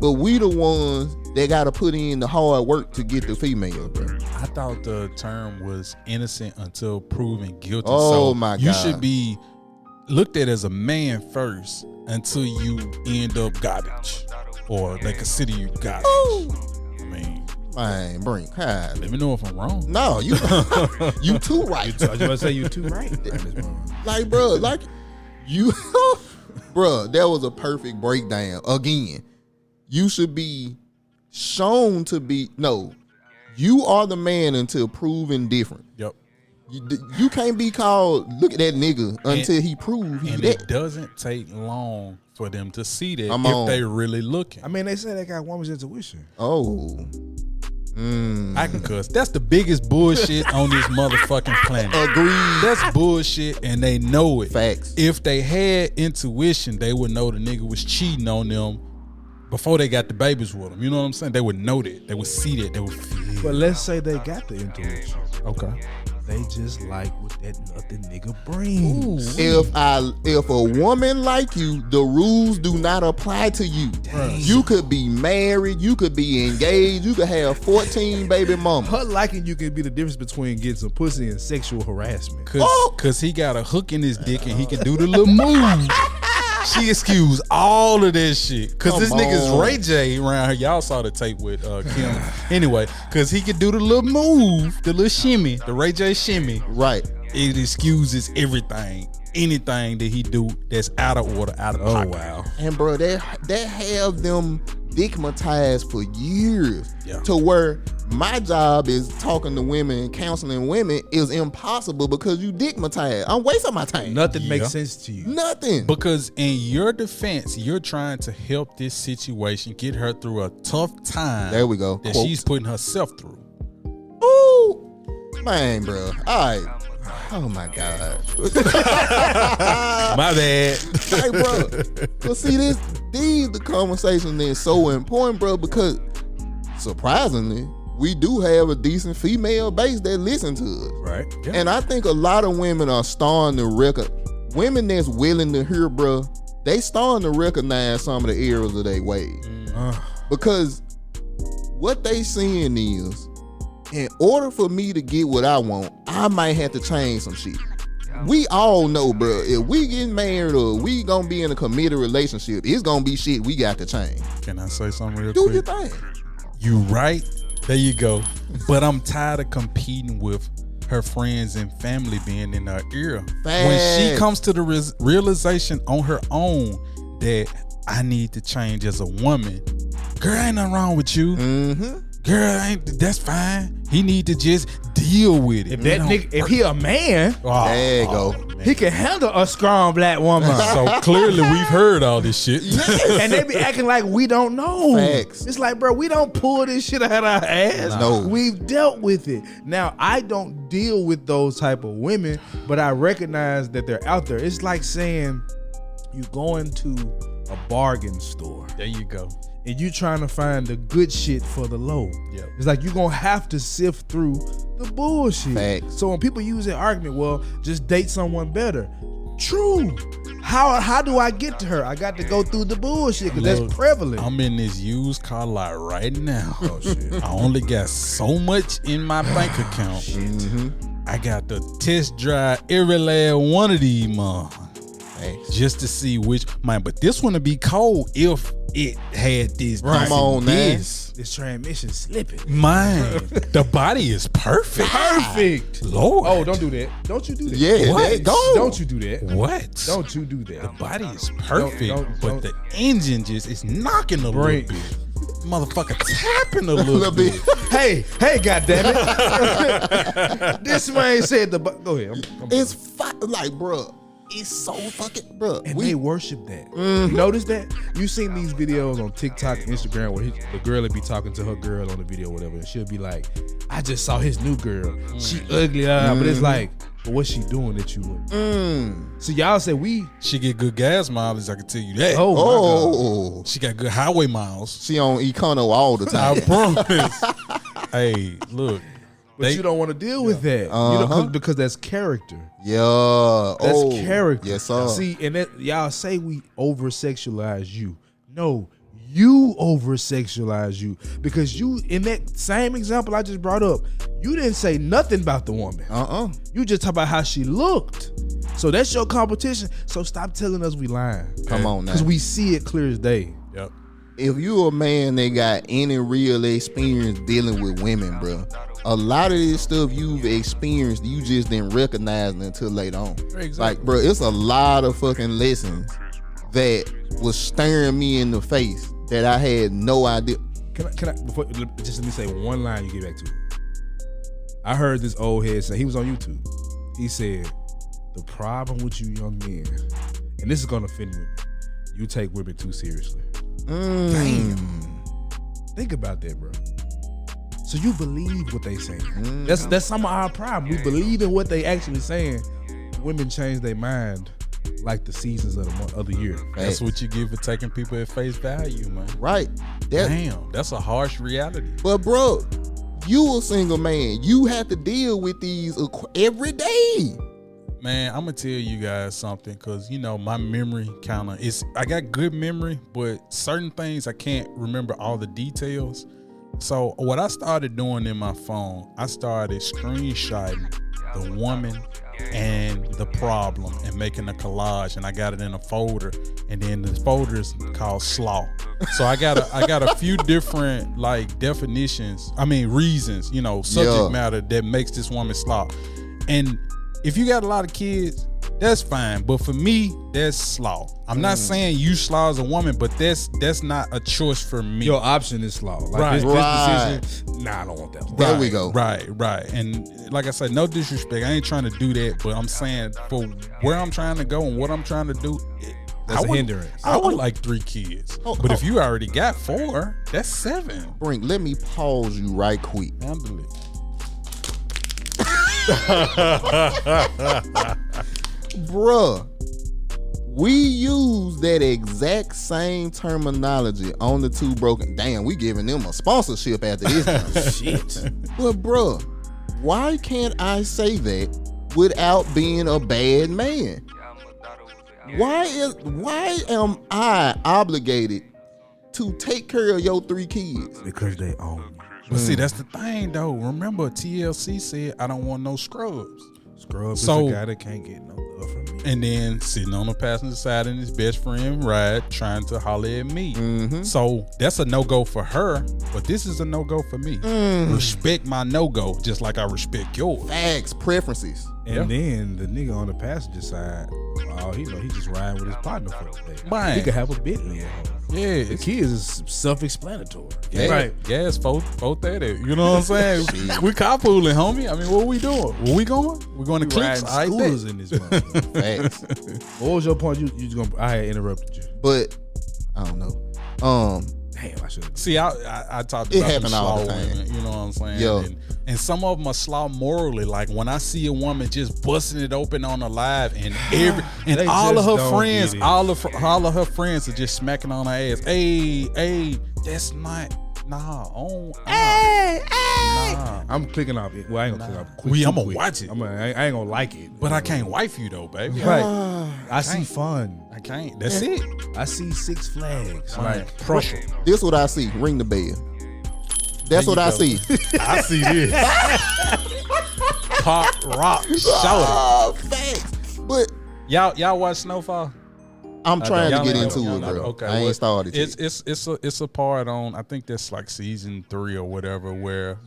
But we the ones that got to put in the hard work to get the females, bro. I thought the term was innocent until proven guilty. Oh, so my you God. should be looked at as a man first until you end up garbage, or they consider you garbage. I mean, Man, bring hi. let me know if I'm wrong. No, you you too right. I was about to say you too right. Like, bro, like you, bro, that was a perfect breakdown. Again, you should be shown to be no. You are the man until proven different. Yep. You can't be called look at that nigga until he prove he And that. it doesn't take long for them to see that I'm if on. they really looking. I mean, they say they got woman's intuition. Oh. I can cuss. That's the biggest bullshit on this motherfucking planet. Agreed. That's bullshit, and they know it. Facts. If they had intuition, they would know the nigga was cheating on them before they got the babies with them. You know what I'm saying? They would know that. They would see that. They would feel. But let's say they got the intuition. Okay. They just like what that nothing nigga brings. If a woman like you, the rules do not apply to you. You could be married, you could be engaged, you could have 14 baby mamas. Her liking you can be the difference between getting some pussy and sexual harassment. Cause he got a hook in his dick and he can do the little move. She excused all of that shit. Cause this nigga's Ray J around here. Y'all saw the tape with Kim. Anyway, cause he could do the little move, the little shimmy, the Ray J shimmy. Right. It excuses everything. Anything that he do that's out of order, out of pocket. Wow. And bro, that have them digmatized for years. Yeah. To where my job is talking to women and counseling women is impossible because you digmatized. I'm wasting my time. Nothing makes sense to you. Nothing. Because in your defense, you're trying to help this situation get her through a tough time. There we go. That Quote. she's putting herself through. Ooh, man, bro. All right. Oh my God. My bad. Like, bro. But see, these the conversation that's so important, bro, because surprisingly, we do have a decent female base that listen to us. Right. Yeah. And I think a lot of women are starting to women that's willing to hear, bro, they starting to recognize some of the errors of their ways. Because what they seeing is, in order for me to get what I want, I might have to change some shit. We all know, bro, if we get married or we gonna be in a committed relationship, it's gonna be shit we got to change. Can I say something real Do quick? your thing. You right. There you go. But I'm tired of competing with her friends and family being in her ear. When she comes to the realization on her own that I need to change as a woman, girl, ain't nothing wrong with you. Mm-hmm. Girl, that's fine. He need to just deal with it. If that nigga, if he a man, There you go. Man. he can handle a strong black woman. So clearly we've heard all this shit. And they be acting like we don't know. Facts. It's like, bro, we don't pull this shit out our ass. No. We've dealt with it. Now, I don't deal with those type of women, but I recognize that they're out there. It's like saying you go into a bargain store There you go. and you trying to find the good shit for the low. Yeah. It's like you're gonna have to sift through the bullshit. Facts. So when people use that argument, well, just date someone better. True. How do I get to her? I got to go through the bullshit because Look, that's prevalent. I'm in this used car lot right now. Oh shit. I only got so much in my bank account. I got to test drive every last one of these just to see which man. But this one to be cold if it had this. Come on, man. This transmission slipping. Man, the body is perfect. Perfect. Lord. Oh, don't do that. Don't you do that. Yeah, What? that go. Don't you do that. What? Don't you do that. The body is perfect, Don't- but the engine just is knocking a Break. little bit. Motherfucker tapping a little bit. Hey, goddammit. This man said the go ahead. I'm It's like, bro, it's so fucking, bro. and they worship that. You notice that? You seen these videos on TikTok, Instagram, where the girl will be talking to her girl on the video, or whatever, and she'll be like, "I just saw his new girl. She ugly," but it's like, but what's she doing that you wouldn't? So y'all say She get good gas mileage, I can tell you that. oh, my God. Oh, She got good highway miles. she on Econo all the time. I promise. Hey, look. But you don't want to deal with that. You don't, because that's character. Yeah. That's Oh, character. Yes, sir. See, and that y'all say we over sexualize you. No, you over sexualize you because you in that same example I just brought up, You didn't say nothing about the woman. You just talk about how she looked. So that's your competition. So stop telling us we lying. Come on now. Because we see it clear as day. Yep. If you a man that got any real experience dealing with women, bro, a lot of this stuff you've experienced, you just didn't recognize it until later on. Exactly. Like, bro, it's a lot of fucking lessons that was staring me in the face that I had no idea. Can I before, just let me say one line you get back to. I heard this old head say, he was on YouTube. He said, the problem with you young men, and this is gonna offend women, you take women too seriously. Damn. Think about that, bro. So you believe what they saying. That's some of our problem. We believe in what they actually saying. Women change their mind like the seasons of the month of the year. That's what you get for taking people at face value, man. Right. Damn, that's a harsh reality. But bro, you a single man. You have to deal with these every day. Man, I'm gonna tell you guys something, cause you know my memory I got good memory, but certain things I can't remember all the details. So what I started doing in my phone, I started screenshotting the woman and the problem and making a collage, and I got it in a folder, and then the folder is called slaw. So I got a few different like reasons, you know, subject matter that makes this woman slaw. And if you got a lot of kids, that's fine. But for me, that's slaw. I'm not saying you slaw as a woman, but that's not a choice for me. Your option is slaw. Like Right. this decision, nah, I don't want that one. There we go. Right. And like I said, no disrespect. I ain't trying to do that, but I'm saying for where I'm trying to go and what I'm trying to do, That's a hindrance. I would like 3 kids. But if you already got 4, that's 7. Brink, let me pause you right quick. Handle it. Bruh, we use that exact same terminology on the Two Broken. Damn, we giving them a sponsorship after this now. Shit. But bruh, why can't I say that without being a bad man? Why am I obligated to take care of your 3 kids? Because they own you. But see, that's the thing though. Remember, TLC said, I don't want no scrubs. Scrub is a guy that can't get no love from me. And then sitting on the passenger side in his best friend ride trying to holler at me. So that's a no-go for her, but this is a no-go for me. Respect my no-go just like I respect yours. Facts, preferences. And then the nigga on the passenger side, he just riding with his partner for the day. Man. He could have a Bentley at home. Yeah. The kids is self-explanatory. Yeah, Right. Gas 430. You know what I'm saying? We carpooling, homie. I mean, what we doing? Where we going? We're going to Clicks. Riding scooters in this motherfucker. Facts. What was your point? I had interrupted you. But I don't know. Damn, I should have. See, I talked It about happen them all slaw the time. women, you know what I'm saying? Yo. And some of them are slaw morally. Like when I see a woman just busting it open on a live, and all of her friends, all of her friends are just smacking on her ass. Hey, that's not. Nah. Hey. Nah. I'm clicking off it. Well, I ain't gonna click off. I'm gonna watch it. I ain't gonna like it. But I can't wife you though, baby. Right. I see fun. I can't. That's it. I see Six Flags. Man. Like Prussia. This what I see. Ring the bell. That's what I see. I see this. Pop rock shoulder. Oh, thanks. But Y'all watch Snowfall? I'm trying to Y'all get ain't into know. it, bro. Okay, I ain't well, started yet. It's a part on, I think that's like season 3 or whatever, where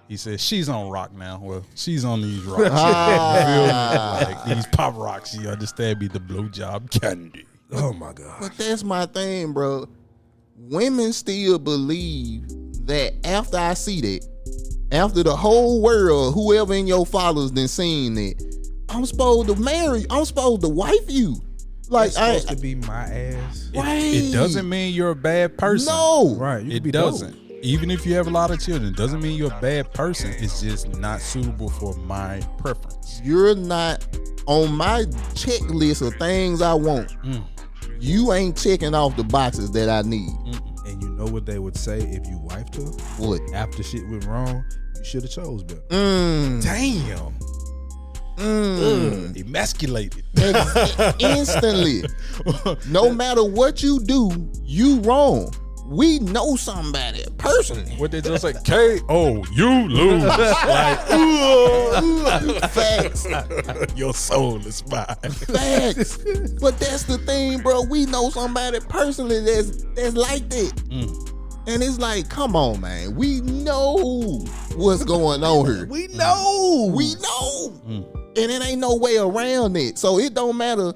he says she's on rock now. Well, she's on these rocks. Like these pop rocks. You understand me? The blowjob candy. Oh my God. But that's my thing, bro. Women still believe that after I see that, after the whole world, whoever in your followers done seen it, I'm supposed to marry. I'm supposed to wife you. Like That's supposed to be my ass. It doesn't mean you're a bad person. No. Right. You It doesn't. Even if you have a lot of children, it doesn't mean you're a bad person. It's just not suitable for my preference. You're not on my checklist of things I want. You ain't checking off the boxes that I need. And you know what they would say if you wifed her? What? After shit went wrong, you should have chose better. Damn. Emasculated. Instantly. No matter what you do, you wrong. we know somebody personally. What they just say, K.O. you lose. Like, Facts. Your soul is mine. Facts. But that's the thing, bro. We know somebody personally that's like that. And it's like, come on, man. We know what's going on here. We know. We know. And it ain't no way around it. So it don't matter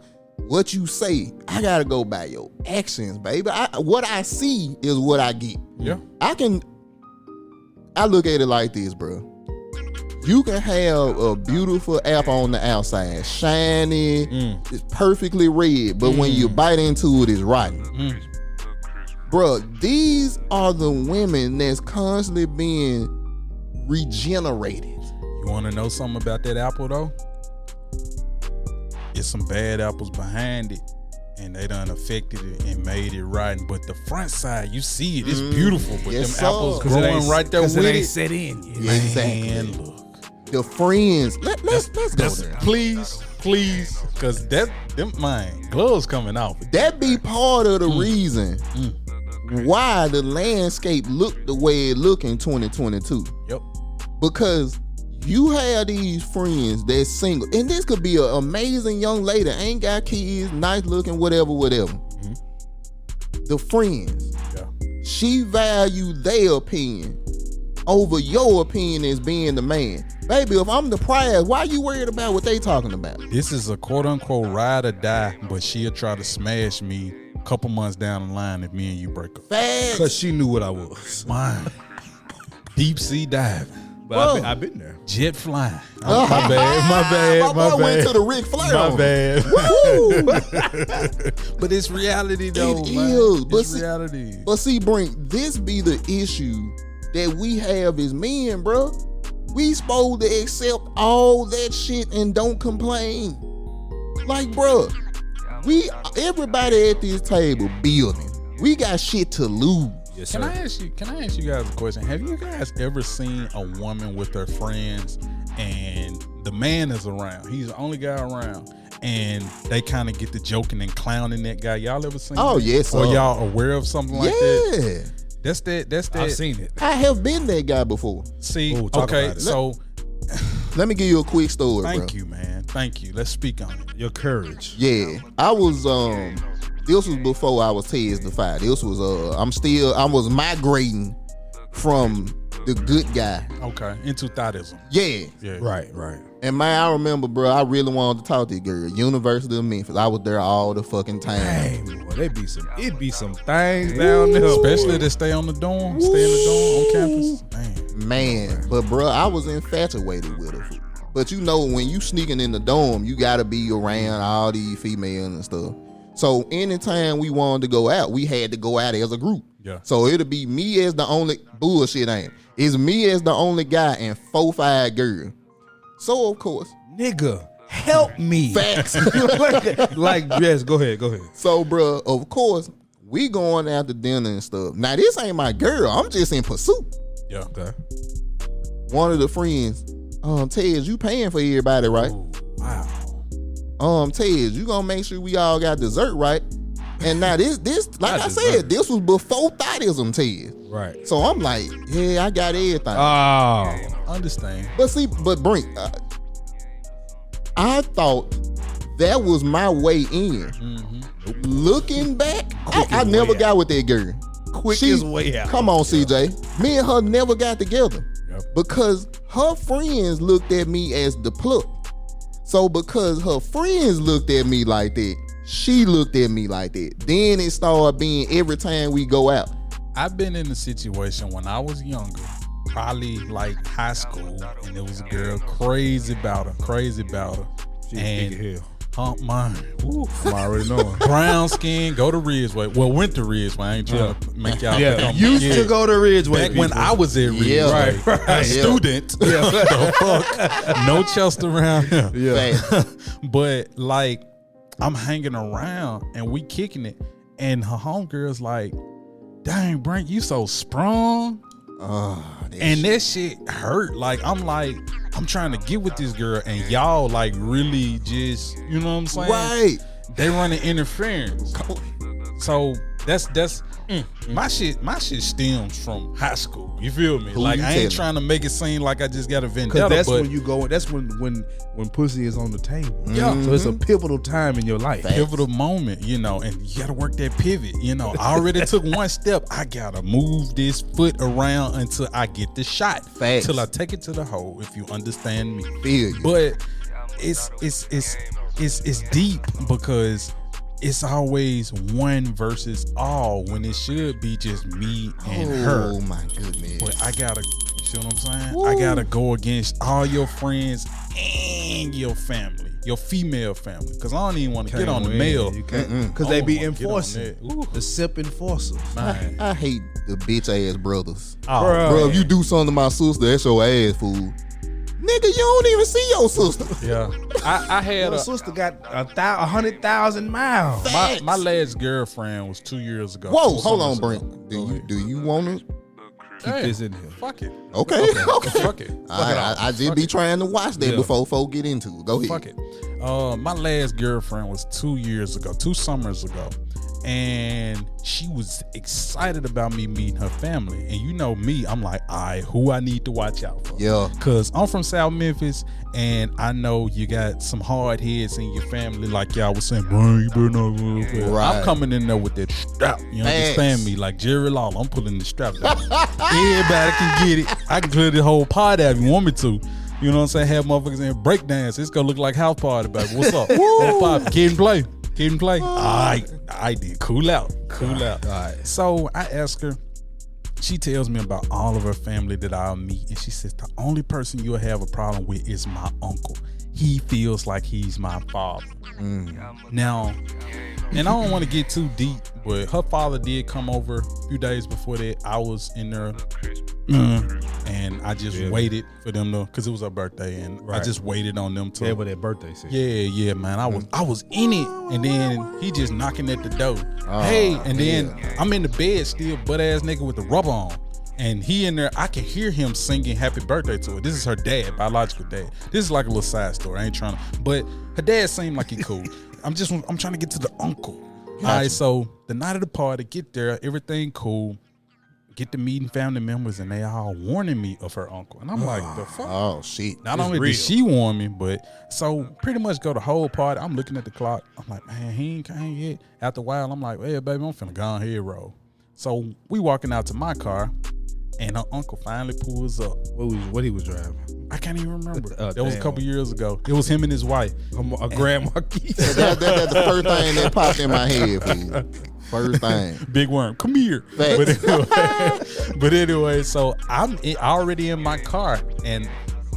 what you say. I gotta go by your actions, baby. What I see is what I get. Yeah. I look at it like this, bro. You can have a beautiful apple on the outside, shiny, it's perfectly red, but when you bite into it, it's rotten. Bro, these are the women that's constantly being regenerated. You want to know something about that apple, though? It's some bad apples behind it, and they done affected it and made it rotten. But the front side, you see it, it's beautiful. But yes, them apples sir. growing right there with it ain't it. set in yet. Yeah, exactly. Man, look. The friends. Let's go there. Please, because them gloves coming off. That be part of the reason why the landscape looked the way it look in 2022. Yep. Because you have these friends that's single, and this could be an amazing young lady, ain't got kids, nice looking, whatever. The friends, she value their opinion over your opinion as being the man. Baby, if I'm the prize, why you worried about what they talking about? This is a quote unquote ride or die, but she'll try to smash me a couple months down the line if me and you break up. Facts. Because she knew what I was. Mine. Deep sea diving. But I've been there. Jet flying. Oh, my bad. My boy went to the Ric Flair. My bad. Woo! But it's reality though. It man. is, but it's reality. But see, Brink, this be the issue that we have as men, bro. We supposed to accept all that shit and don't complain. Like, bro, everybody at this table building. We got shit to lose. Yes, Can sir. I ask you guys a question? Have you guys ever seen a woman with her friends and the man is around? He's the only guy around. And they kind of get to joking and clowning that guy. Y'all ever seen Oh, that? yes, Or sir. y'all aware of something like that? Yeah. That's that. I've seen it. I have been that guy before. See, Ooh, talk okay, about it. so Let me give you a quick story, bro. thank you, man. Thank you. Let's speak on it. Your courage. Yeah, I was this was before I was testified. This was I was migrating from the good guy. Okay, into thoughtism. Yeah. Right. And man, I remember, bro, I really wanted to talk to this girl. University of Memphis. I was there all the fucking time. Dang, boy, it'd be some things down there. Especially to stay on the dorm, stay in the dorm on campus. Man, but bro, I was infatuated with her. But you know, when you sneaking in the dorm, you gotta be around all these females and stuff. So anytime we wanted to go out, we had to go out as a group. Yeah. So it'll be me as the only bullshit ain't. It's me as the only guy and 4-5 girls. So of course, Nigga, help me. facts. Like, yes, go ahead. So bro, of course, we going out to dinner and stuff. Now this ain't my girl. I'm just in pursuit. Yeah. Okay. One of the friends, Tez, you paying for everybody, right? Ooh, wow. Tez, you gonna make sure we all got dessert, right? And now this, like Not I dessert. said, this was before thoughtism, Tez. Right. So I'm like, yeah, I got everything. Understand. But Brink, I thought that was my way in. Looking back, I never got with that girl. Quickest way out. Come on, CJ. Me and her never got together. Yep. Because her friends looked at me as the pluck. So because her friends looked at me like that, she looked at me like that. Then it started being every time we go out. I've been in a situation when I was younger, probably like high school, and there was a girl crazy about her. She big as hell. Hump mine. Woo. I'm already knowing. Brown skin, go to Ridgeway. Well, went to Ridgeway. I ain't trying to make y'all Yeah, think I'm used yeah. to go to Ridgeway. Back when I was at Ridgeway, Yeah. Right. a student. The fuck? No Chester around here. Yeah. Facts. But like, I'm hanging around and we kicking it, and her homegirl's like, "Dang, Brent, you so sprung." And that shit hurt. Like, I'm trying to get with this girl, and y'all like really just, you know what I'm saying? Right. They running interference. So my shit stems from high school. You feel me? Who Like you I ain't telling? trying to make it seem like I just got a vendetta. Because that's but when you go. That's when pussy is on the table. Yeah. So it's a pivotal time in your life. pivotal moment, you know, and you gotta work that pivot. You know, I already took one step. I gotta move this foot around until I get the shot. Facts. Till I take it to the hole. If you understand me. Feel you. But it's deep because it's always one versus all when it should be just me and her. Oh my goodness. But I gotta, you see what I'm saying? I gotta go against all your friends and your family, your female family, because I don't even want to get on the male. Because I they don't be wanna get on enforcing. that. The simp enforcers. Man. I hate the bitch ass brothers. Oh, Bro, if you do something to my sister, that's your ass, fool. Nigga, you don't even see your sister. yeah. I had Your sister got 100,000 miles. my last girlfriend was 2 years ago. Whoa, 2 hold on, summers Brent. ago. Do you want to? Keep this in here. Fuck it. Okay. Okay. Fuck it. I just be trying to watch that before folk get into it. Go ahead. Fuck it. My last girlfriend was 2 years ago, 2 summers ago. And she was excited about me meeting her family. And you know me, I'm like, all right, who I need to watch out for. Yeah. Because I'm from South Memphis, and I know you got some hard heads in your family. Like y'all was saying, Brian, you better not. Right. I'm coming in there with that strap. You Facts. understand me? Like Jerry Lawler, I'm pulling the strap down. Everybody can get it. I can clear the whole party out if you want me to. You know what I'm saying? Have motherfuckers in break dance. It's gonna look like house party, baby. What's up? What's pop? Kid and play. Kid and play. I did. Cool out. Cool out. All right. So I asked her. She tells me about all of her family that I'll meet, and she says the only person you'll have a problem with is my uncle. He feels like he's my father. Now, and I don't want to get too deep, but her father did come over a few days before that. I was in there, and I just waited for them to, because it was her birthday, and I just waited on them to. Yeah, but that birthday shit. Yeah, man. I was in it, and then he just knocking at the door. Hey, and then I'm in the bed still, butt ass nigga with the rubber on, and he in there. I can hear him singing "Happy Birthday" to her. This is her dad, biological dad. This is like a little side story. I ain't trying to, but her dad seemed like he cool. I'm trying to get to the uncle. All right, so the night of the party, get there, everything cool. Get to meeting family members, and they all warning me of her uncle, and I'm like, the fuck. Oh shit. Not only did she warn me, but so pretty much go the whole party. I'm looking at the clock. I'm like, man, he ain't came yet. After a while, I'm like, hey, baby, I'm finna go on here, roll. So we walking out to my car, and her uncle finally pulls up. What he was driving? I can't even remember. That was a damn. couple years ago. It was him and his wife. A Grand Marquis. That's the first thing that popped in my head, fool. First thing. Big worm, come here. But anyway, so I'm already in my car, and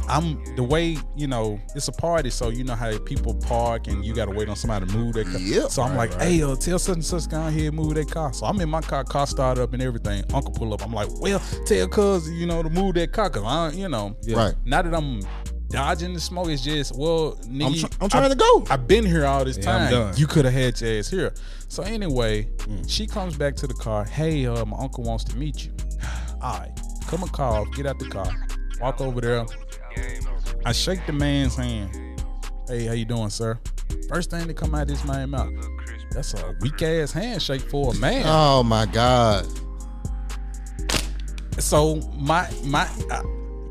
I'm the way, you know, it's a party, so you know how people park and you gotta wait on somebody to move their car. Yep. So I'm like, hey, tell such and such go ahead and move their car. So I'm in my car started up and everything. Uncle pull up. I'm like, well, tell cuz, you know, to move that car, cause I, you know, Right. now that I'm dodging the smoke, it's just, well, nigga, I'm trying to go. I've been here all this I'm time. done. You could have had your ass here. So anyway, she comes back to the car. Hey, my uncle wants to meet you. All right, come a call. Get out the car. Walk over there. I shake the man's hand. Hey, how you doing, sir? First thing that come out of this man's mouth. That's a weak ass handshake for a man. Oh my God. So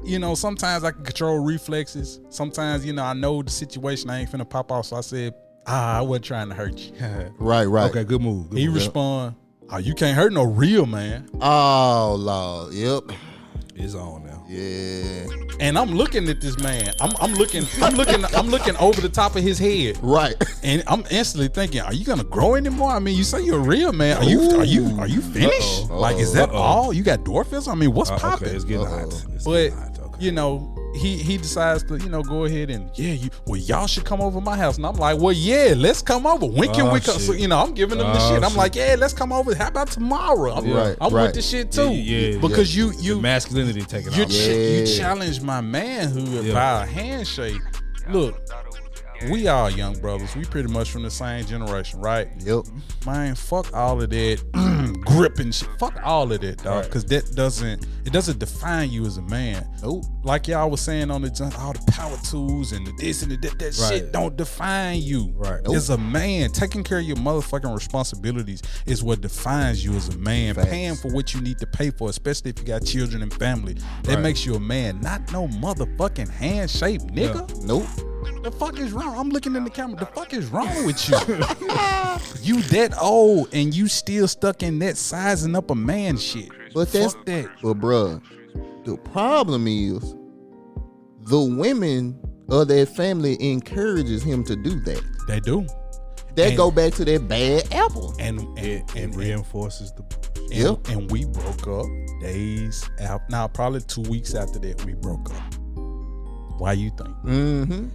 you know, sometimes I can control reflexes. Sometimes, you know, I know the situation, I ain't finna pop off. So I said, I wasn't trying to hurt you. Right. Okay, good move. He respond, oh, you can't hurt no real man. Oh Lord. Yep. It's on now. Yeah. And I'm looking at this man. I'm looking over the top of his head. Right. And I'm instantly thinking, are you gonna grow anymore? I mean, you say you're a real man. Are you finished? Like, is that all? You got dwarfism? I mean, what's popping? Okay, it's getting hot. It's But getting hot. Okay. you know, he decides to, you know, go ahead and y'all should come over my house. And I'm like, well, yeah, let's come over. When can we come? So, you know, I'm giving them the shit. I'm like, yeah, let's come over. How about tomorrow? I'm with the shit too. Because you the masculinity taking off. you challenge my manhood by a handshake. Look, we all young brothers. We pretty much from the same generation, right? Yep. Man, fuck all of that gripping shit. Fuck all of that, dog. Because that doesn't define you as a man. Nope. Like y'all was saying on the all the power tools and the this and the that shit don't define you. Right. Nope. As a man, taking care of your motherfucking responsibilities is what defines you as a man. Facts. Paying for what you need to pay for, especially if you got children and family. That makes you a man, not no motherfucking hand-shaped nigga. Yeah. Nope. The fuck is wrong? I'm looking in the camera. The fuck is wrong with you? You that old and you still stuck in that sizing up a man shit. But that's fuck that. But bruh, the problem is the women of that family encourages him to do that. They do. That go back to that bad apple. And reinforces the. Yep. And we broke up days out. Now probably 2 weeks after that we broke up. Why you think? Mm-hmm.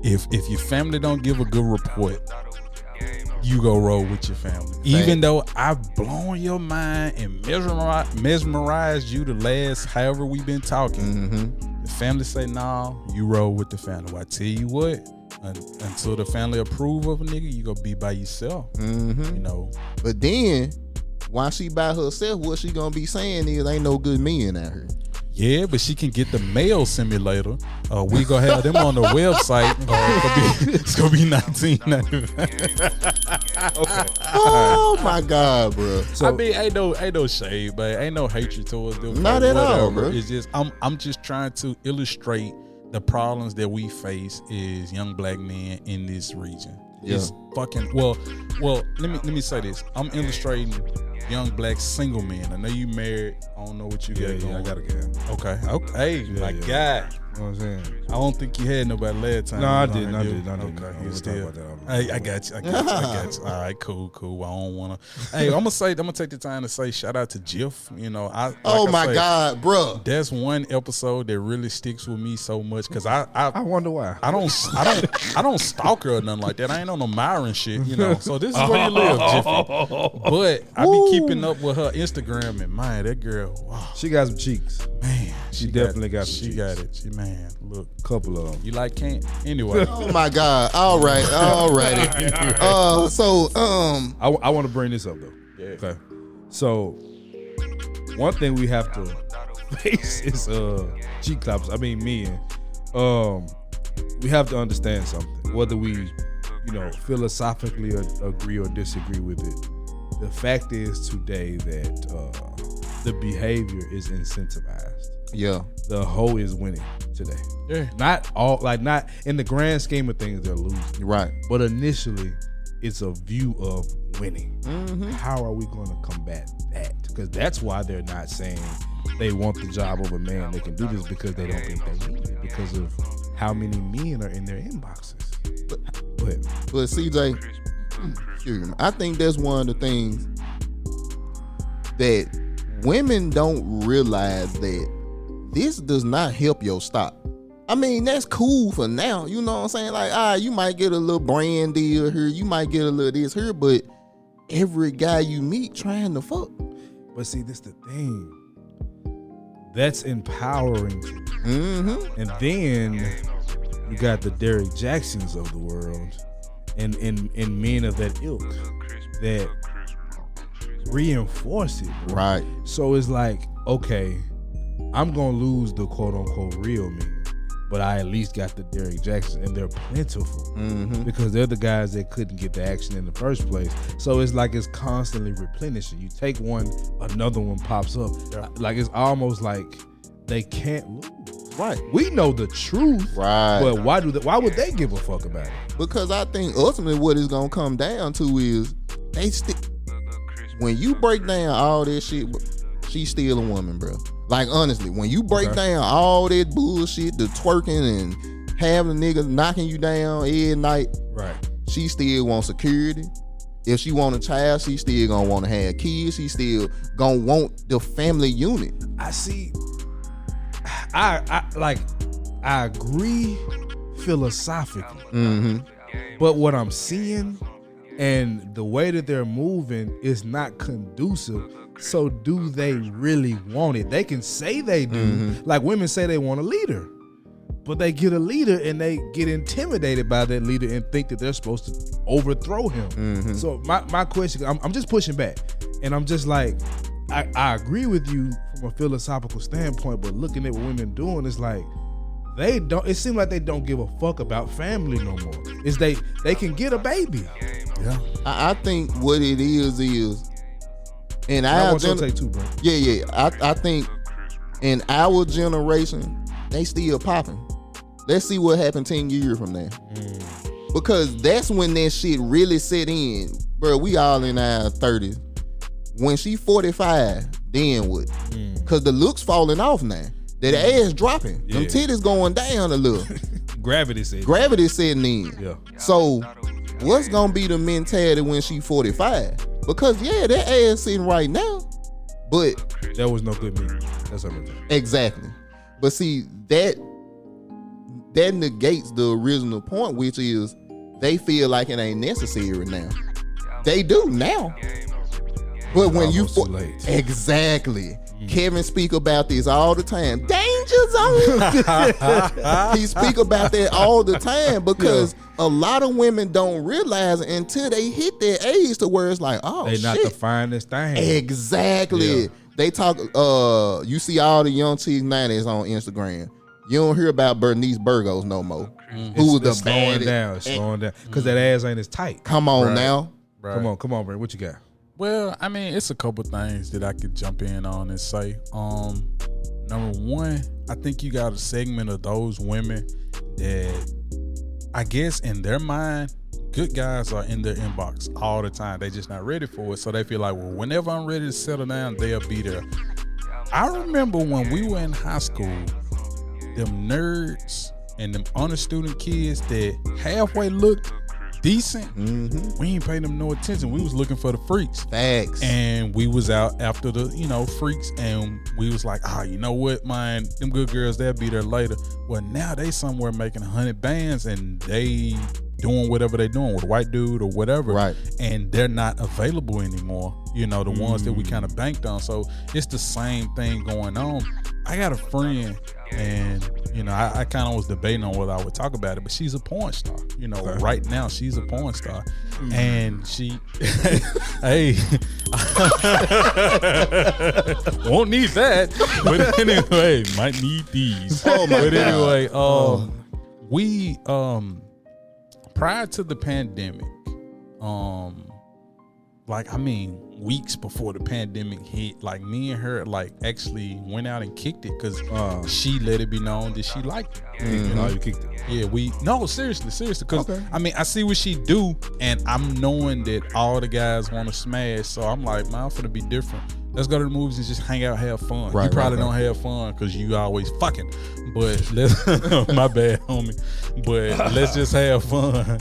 If your family don't give a good report, you go roll with your family. Even though I've blown your mind and mesmerized you the last however we've been talking, the family say, nah, you roll with the family. Well, I tell you what, until the family approve of a nigga, you gonna be by yourself. You know. But then, while she by herself, what she gonna be saying is ain't no good men out here. Yeah, but she can get the mail simulator. We gonna have them on the website. It's gonna be $19.95. Okay. Oh my God, bro. So, I mean, ain't no shade, but ain't no hatred towards them. Not at all, bro. It's just I'm just trying to illustrate the problems that we face as young black men in this region. Yeah. It's fucking well. Let me say this. I'm illustrating young black single men. I know you married. I don't know what you got going. I got a girl. Okay. My God. You know what I'm saying? I don't think you had nobody last time. No, I did. didn't. Okay, you We'll still. talk about that. Hey, I got you. All right, cool. I don't wanna. Hey, I'm gonna take the time to say shout out to Jiff. You know, Oh my God, bro. That's one episode that really sticks with me so much because I wonder why. I don't stalk her or nothing like that. I ain't on no Myron shit, you know. So this is where you live, Jiffy. But I be keeping up with her Instagram, and man, that girl, wow, She got some cheeks. man, She definitely got some She cheeks. got it. Man, look, Couple of them. you like Kent anyway. Oh my God. All right. So I want to bring this up though. Yeah. Okay. So one thing we have to face is cheek claps. I mean men. We have to understand something. Whether we, philosophically agree or disagree with it. The fact is today that the behavior is incentivized. yeah. The hoe is winning today. Yeah. Not in the grand scheme of things, they're losing. Right. But initially, it's a view of winning. How are we going to combat that? Because that's why they're not saying they want the job of a man. They can do this because they don't think they need it because of how many men are in their inboxes. Go ahead. But CJ, excuse me, I think that's one of the things that women don't realize, that this does not help your stock. I mean, that's cool for now. You know what I'm saying? Like, you might get a little brand deal here. You might get a little this here, but every guy you meet trying to fuck. But see, this the thing. That's empowering to you. And then you got the Derek Jacksons of the world and men of that ilk that reinforce it. Bro. Right. So it's like, okay, I'm going to lose the quote-unquote real men, but I at least got the Derek Jacksons, and they're plentiful because they're the guys that couldn't get the action in the first place. So it's like it's constantly replenishing. You take one, another one pops up. Like it's almost like they can't lose. Right. We know the truth, Right. but why would they give a fuck about it? Because I think ultimately what it's gonna come down to is when you break down all this shit, she's still a woman, bro. Like honestly, when you break down all that bullshit, the twerking and having niggas knocking you down every night, Right. she still wants security. If she want a child, she still gonna want to have kids. She still gonna want the family unit. I see. I agree philosophically, but what I'm seeing and the way that they're moving is not conducive. So do they really want it? They can say they do. Like women say they want a leader, but they get a leader and they get intimidated by that leader and think that they're supposed to overthrow him. Mm-hmm. So my question, I'm just pushing back, and I'm just like, I agree with you from a philosophical standpoint, but looking at what women doing, it's like they don't. It seems like they don't give a fuck about family no more. Is they can get a baby. Yeah. I think what it is, and I want you to take two, bro. Yeah. I think in our generation, they still popping. Let's see what happened 10 years from now. Because that's when that shit really set in. Bro, we all in our 30s. When she 45, then what? Because the looks falling off now. That ass dropping. Them titties going down a little. Gravity setting in. Yeah. So what's going to be the mentality when she 45? Because, that ass sitting right now. But that was no good meeting. That's everything. Exactly. But see, that negates the original point, which is they feel like it ain't necessary now. They do now. But when you exactly. Kevin speak about this all the time. Danger zone. He speak about that all the time because a lot of women don't realize it until they hit their age to where it's like, oh, they not the finest thing. Exactly. Yeah. They talk. You see all the young chicks nowadays on Instagram. You don't hear about Bernice Burgos no more. Who was the slowing down, because that ass ain't as tight. Come on now. Right. Come on, Brent. What you got? Well, I mean, it's a couple things that I could jump in on and say. Number one, I think you got a segment of those women that I guess in their mind, good guys are in their inbox all the time. They just not ready for it. So they feel like, well, whenever I'm ready to settle down, they'll be there. I remember when we were in high school, them nerds and them honor student kids that halfway looked decent, we ain't paying them no attention. We was looking for the freaks. Facts. And we was out after the, freaks, and we was like, you know what, man, them good girls, they'll be there later. Well, now they somewhere making 100 bands and they doing whatever they doing with a white dude or whatever. Right. And they're not available anymore, the ones that we kind of banked on. So it's the same thing going on. I got a friend, and I kind of was debating on whether I would talk about it, but she's a porn star. Right now she's a porn star, and she, hey, won't need that, but anyway, might need these. Oh my God. Anyway, we prior to the pandemic, weeks before the pandemic hit, like me and her actually went out and kicked it because she let it be known that she liked it. You kicked it. Yeah, seriously because I see what she do, and I'm knowing that all the guys want to smash, so I'm like, man, I'm finna be different. Let's go to the movies and just hang out, have fun. You probably don't have fun because you always fucking, but let's my bad, homie, but let's just have fun,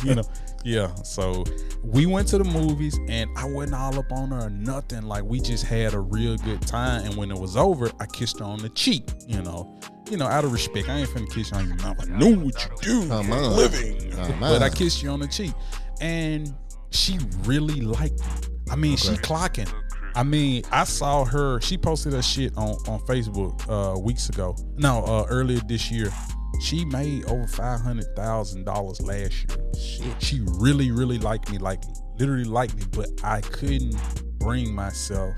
Yeah, so we went to the movies, and I wasn't all up on her or nothing. Like, we just had a real good time, and when it was over, I kissed her on the cheek, out of respect. I ain't finna kiss you on your mouth. I know what you do for a living. But I kissed you on the cheek, and she really liked it. I mean, she clocking. I mean, I saw her, she posted her shit on Facebook weeks ago. No, earlier this year. She made over $500,000 last year. Shit. She really, really liked me, literally liked me, but I couldn't bring myself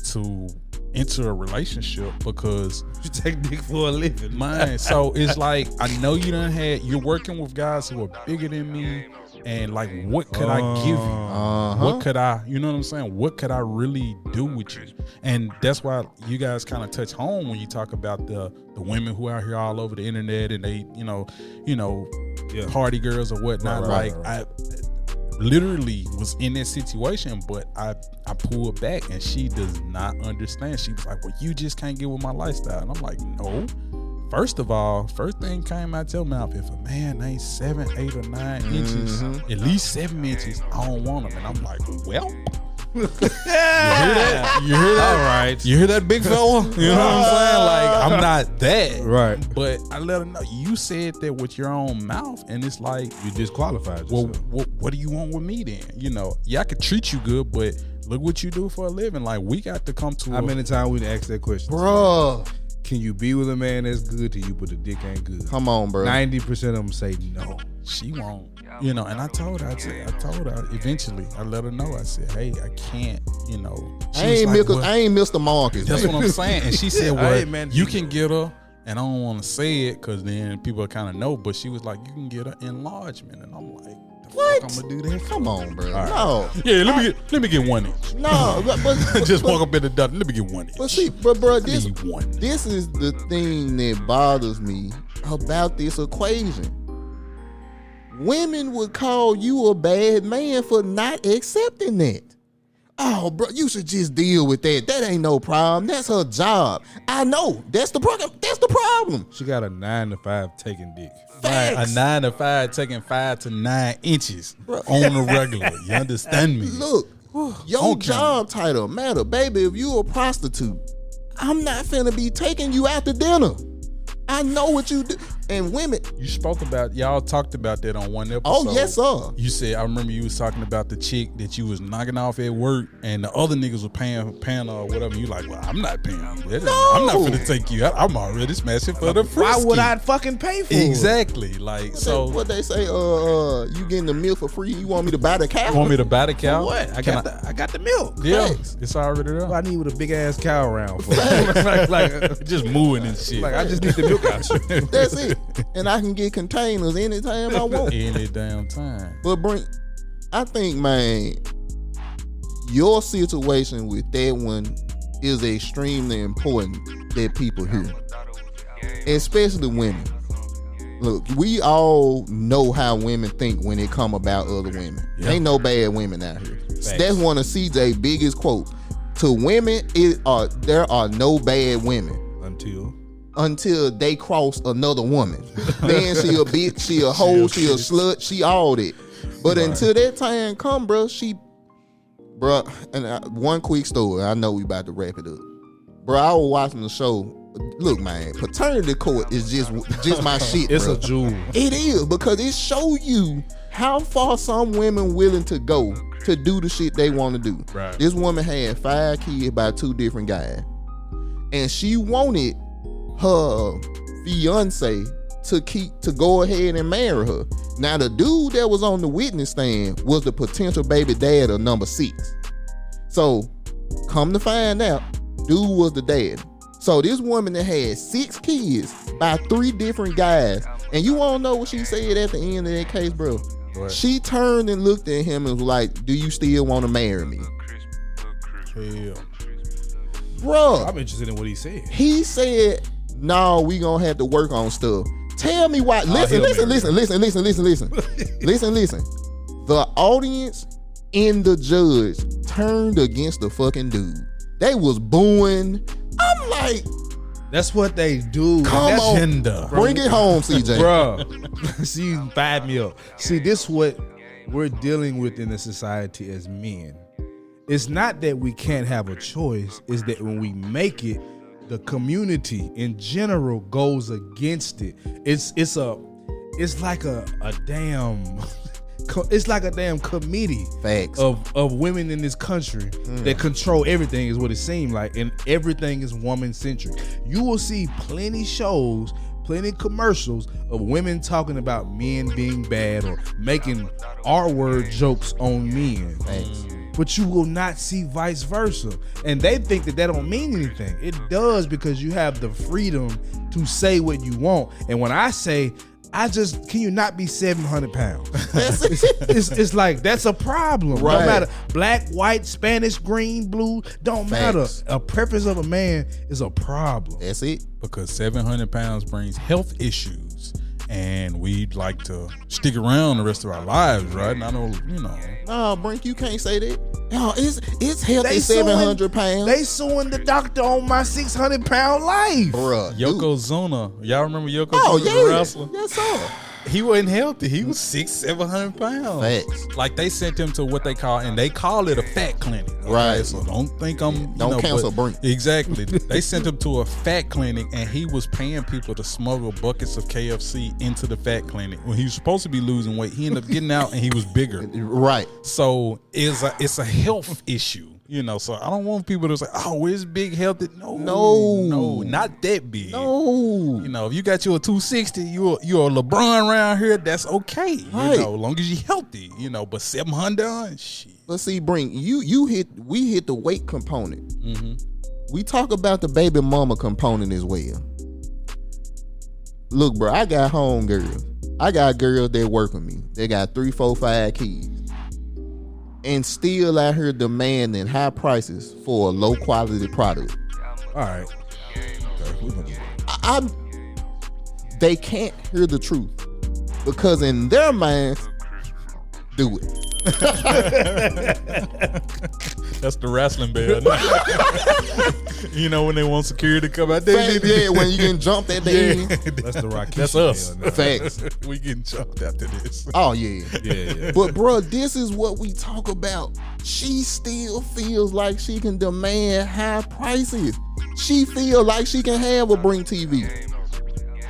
to enter a relationship because you take dick for a living. Man, so it's like, I know you're working with guys who are bigger than me, and what could I give you? What could I, you know what I'm saying? What could I really do with you? And that's why you guys kind of touch home when you talk about the women who are out here all over the internet, and they, party girls or whatnot. I literally was in that situation, but I pulled back, and she does not understand. She was like, well, you just can't get with my lifestyle. And I'm like, no. First of all, first thing came out your mouth, if a man ain't 7, 8, or 9 inches, at least 7 inches, I don't want him. And I'm like, well, you hear that? You hear that? All right. You hear that, big fella? You know what I'm saying? Like, I'm not that. Right. But I let her know, you said that with your own mouth, and it's like, you disqualified yourself. Well, what do you want with me then? I could treat you good, but look what you do for a living. Like, we got to come to How many times we asked that question? Bro. can you be with a man that's good to you, but the dick ain't good? Come on, bro. 90% of them say no. She won't. You know, and I told her eventually, I let her know. I said, hey, I can't, you know. I ain't Mr. Marcus. That's baby. what I'm saying. And she said, well, Hey, man, you can get her, and I don't want to say it because then people kind of know, but she was like, you can get her enlargement. And I'm like, What? I'm going to do that? Come on, bro. Right. No. Yeah, let me get 1 inch. No. But Just walk up in the doctor. Let me get 1 inch. But see, bro, I this need 1. this is the thing that bothers me about this equation. Women would call you a bad man for not accepting that. Oh, bro, you should just deal with that. That ain't no problem. That's her job. I know. That's the problem. That's the problem. She got a 9 to 5 taking dick. Right, a Facts. 9 to 5 taking 5 to 9 inches Bro. on the regular. You understand me? Look, your Okay. job title matter, baby. If you a prostitute, I'm not finna be taking you out to dinner. I know what you do. And women, You spoke about, y'all talked about that on one episode. oh yes, sir. You said, I remember you was talking about the chick that you was knocking off at work and the other niggas were paying her or whatever. You like, well, I'm not paying you. I'm not gonna take you out. I'm already smashing for the free. Why would I fucking pay for it? Exactly. Like, so. What they say, you getting the meal for free? You want me to buy the cow? You want me to buy the cow? What? I got the milk. Yeah, Thanks. it's already there. What I need with a big ass cow around for? like, Just mooing and shit. like I just need the milk out you. That's it. And I can get containers anytime I want. Any damn time. But I think, man, your situation with that one is extremely important that people hear, especially women. Look, we all know how women think when it come about other women. Yeah. Ain't no bad women out here. That's one of CJ's biggest quotes. To women, there are no bad women until they cross another woman. Then she a bitch, she a hoe, she a slut, she all that. But until that time come, bro, one quick story. I know we about to wrap it up. Bro, I was watching the show. Look, man, paternity court is just my shit, It's bro. a jewel. It is, because it show you how far some women willing to go to do the shit they want to do. Right. This woman had 5 kids by 2 different guys. And she wanted her fiance to go ahead and marry her. Now the dude that was on the witness stand was the potential baby dad of number 6. So come to find out, dude was the dad. So this woman that had 6 kids by 3 different guys, and you wanna know what she said at the end of that case, bro? What? She turned and looked at him and was like, do you still want to marry me? Hell. Bro, I'm interested in what he said. he said, no, we gonna have to work on stuff. Tell me why. Listen. The audience and the judge turned against the fucking dude. They was booing. I'm like, That's what they do. come That's on. Gender. Bring it home, CJ. Bruh. See, 5 mil. See, this what we're dealing with in the society as men. It's not that we can't have a choice. It's that when we make it, the community in general goes against it. It's like a damn it's like a damn committee Facts. of women in this country that control everything, is what it seems like, and everything is woman centric. You will see plenty shows, plenty commercials of women talking about men being bad or making R-word jokes on men. Facts. But you will not see vice versa. And they think that don't mean anything. It does, because you have the freedom to say what you want. And when I say, can you not be 700 pounds? It's like, that's a problem. Right. No matter black, white, Spanish, green, blue, don't matter. Facts. A preference of a man is a problem. That's it. Because 700 pounds brings health issues, and we'd like to stick around the rest of our lives, right? And I know, No, Brink, you can't say that. No, it's healthy They 700 pounds. They suing the doctor on my 600-pound life. Bruh. dude. Yokozuna. Y'all remember Yokozuna, Oh, the yeah. wrestler? Yes, sir. He wasn't healthy. He was 600-700 pounds. Facts. Like, they sent him to what they call it a fat clinic. Okay? Right. So don't think I'm Don't cancel but- Brink. Exactly. They sent him to a fat clinic, and he was paying people to smuggle buckets of KFC into the fat clinic. When he was supposed to be losing weight, he ended up getting out and he was bigger. Right. So it's a health issue. You know, so I don't want people to say, "Oh, it's big healthy." No, not that big. No, You know, if you got you a 260, you're a LeBron around here. That's okay. Right. You know, as long as you healthy. You know, but 700, shit. Let's see, we hit the weight component. We talk about the baby mama component as well. Look, bro, I got home girls. I got girls that work with me. They got 3, 4, 5 kids. And still out here demanding high prices for a low quality product. All right. They can't hear the truth. Because in their minds, do it. That's the wrestling bell. You know when they want security to come out Fact, yeah, when you getting jumped at the end. That's the Rocky. That's us. Facts. We getting jumped after this. Oh yeah. Yeah. But bro, this is what we talk about. She still feels like she can demand high prices. She feel like she can have a Bring TV.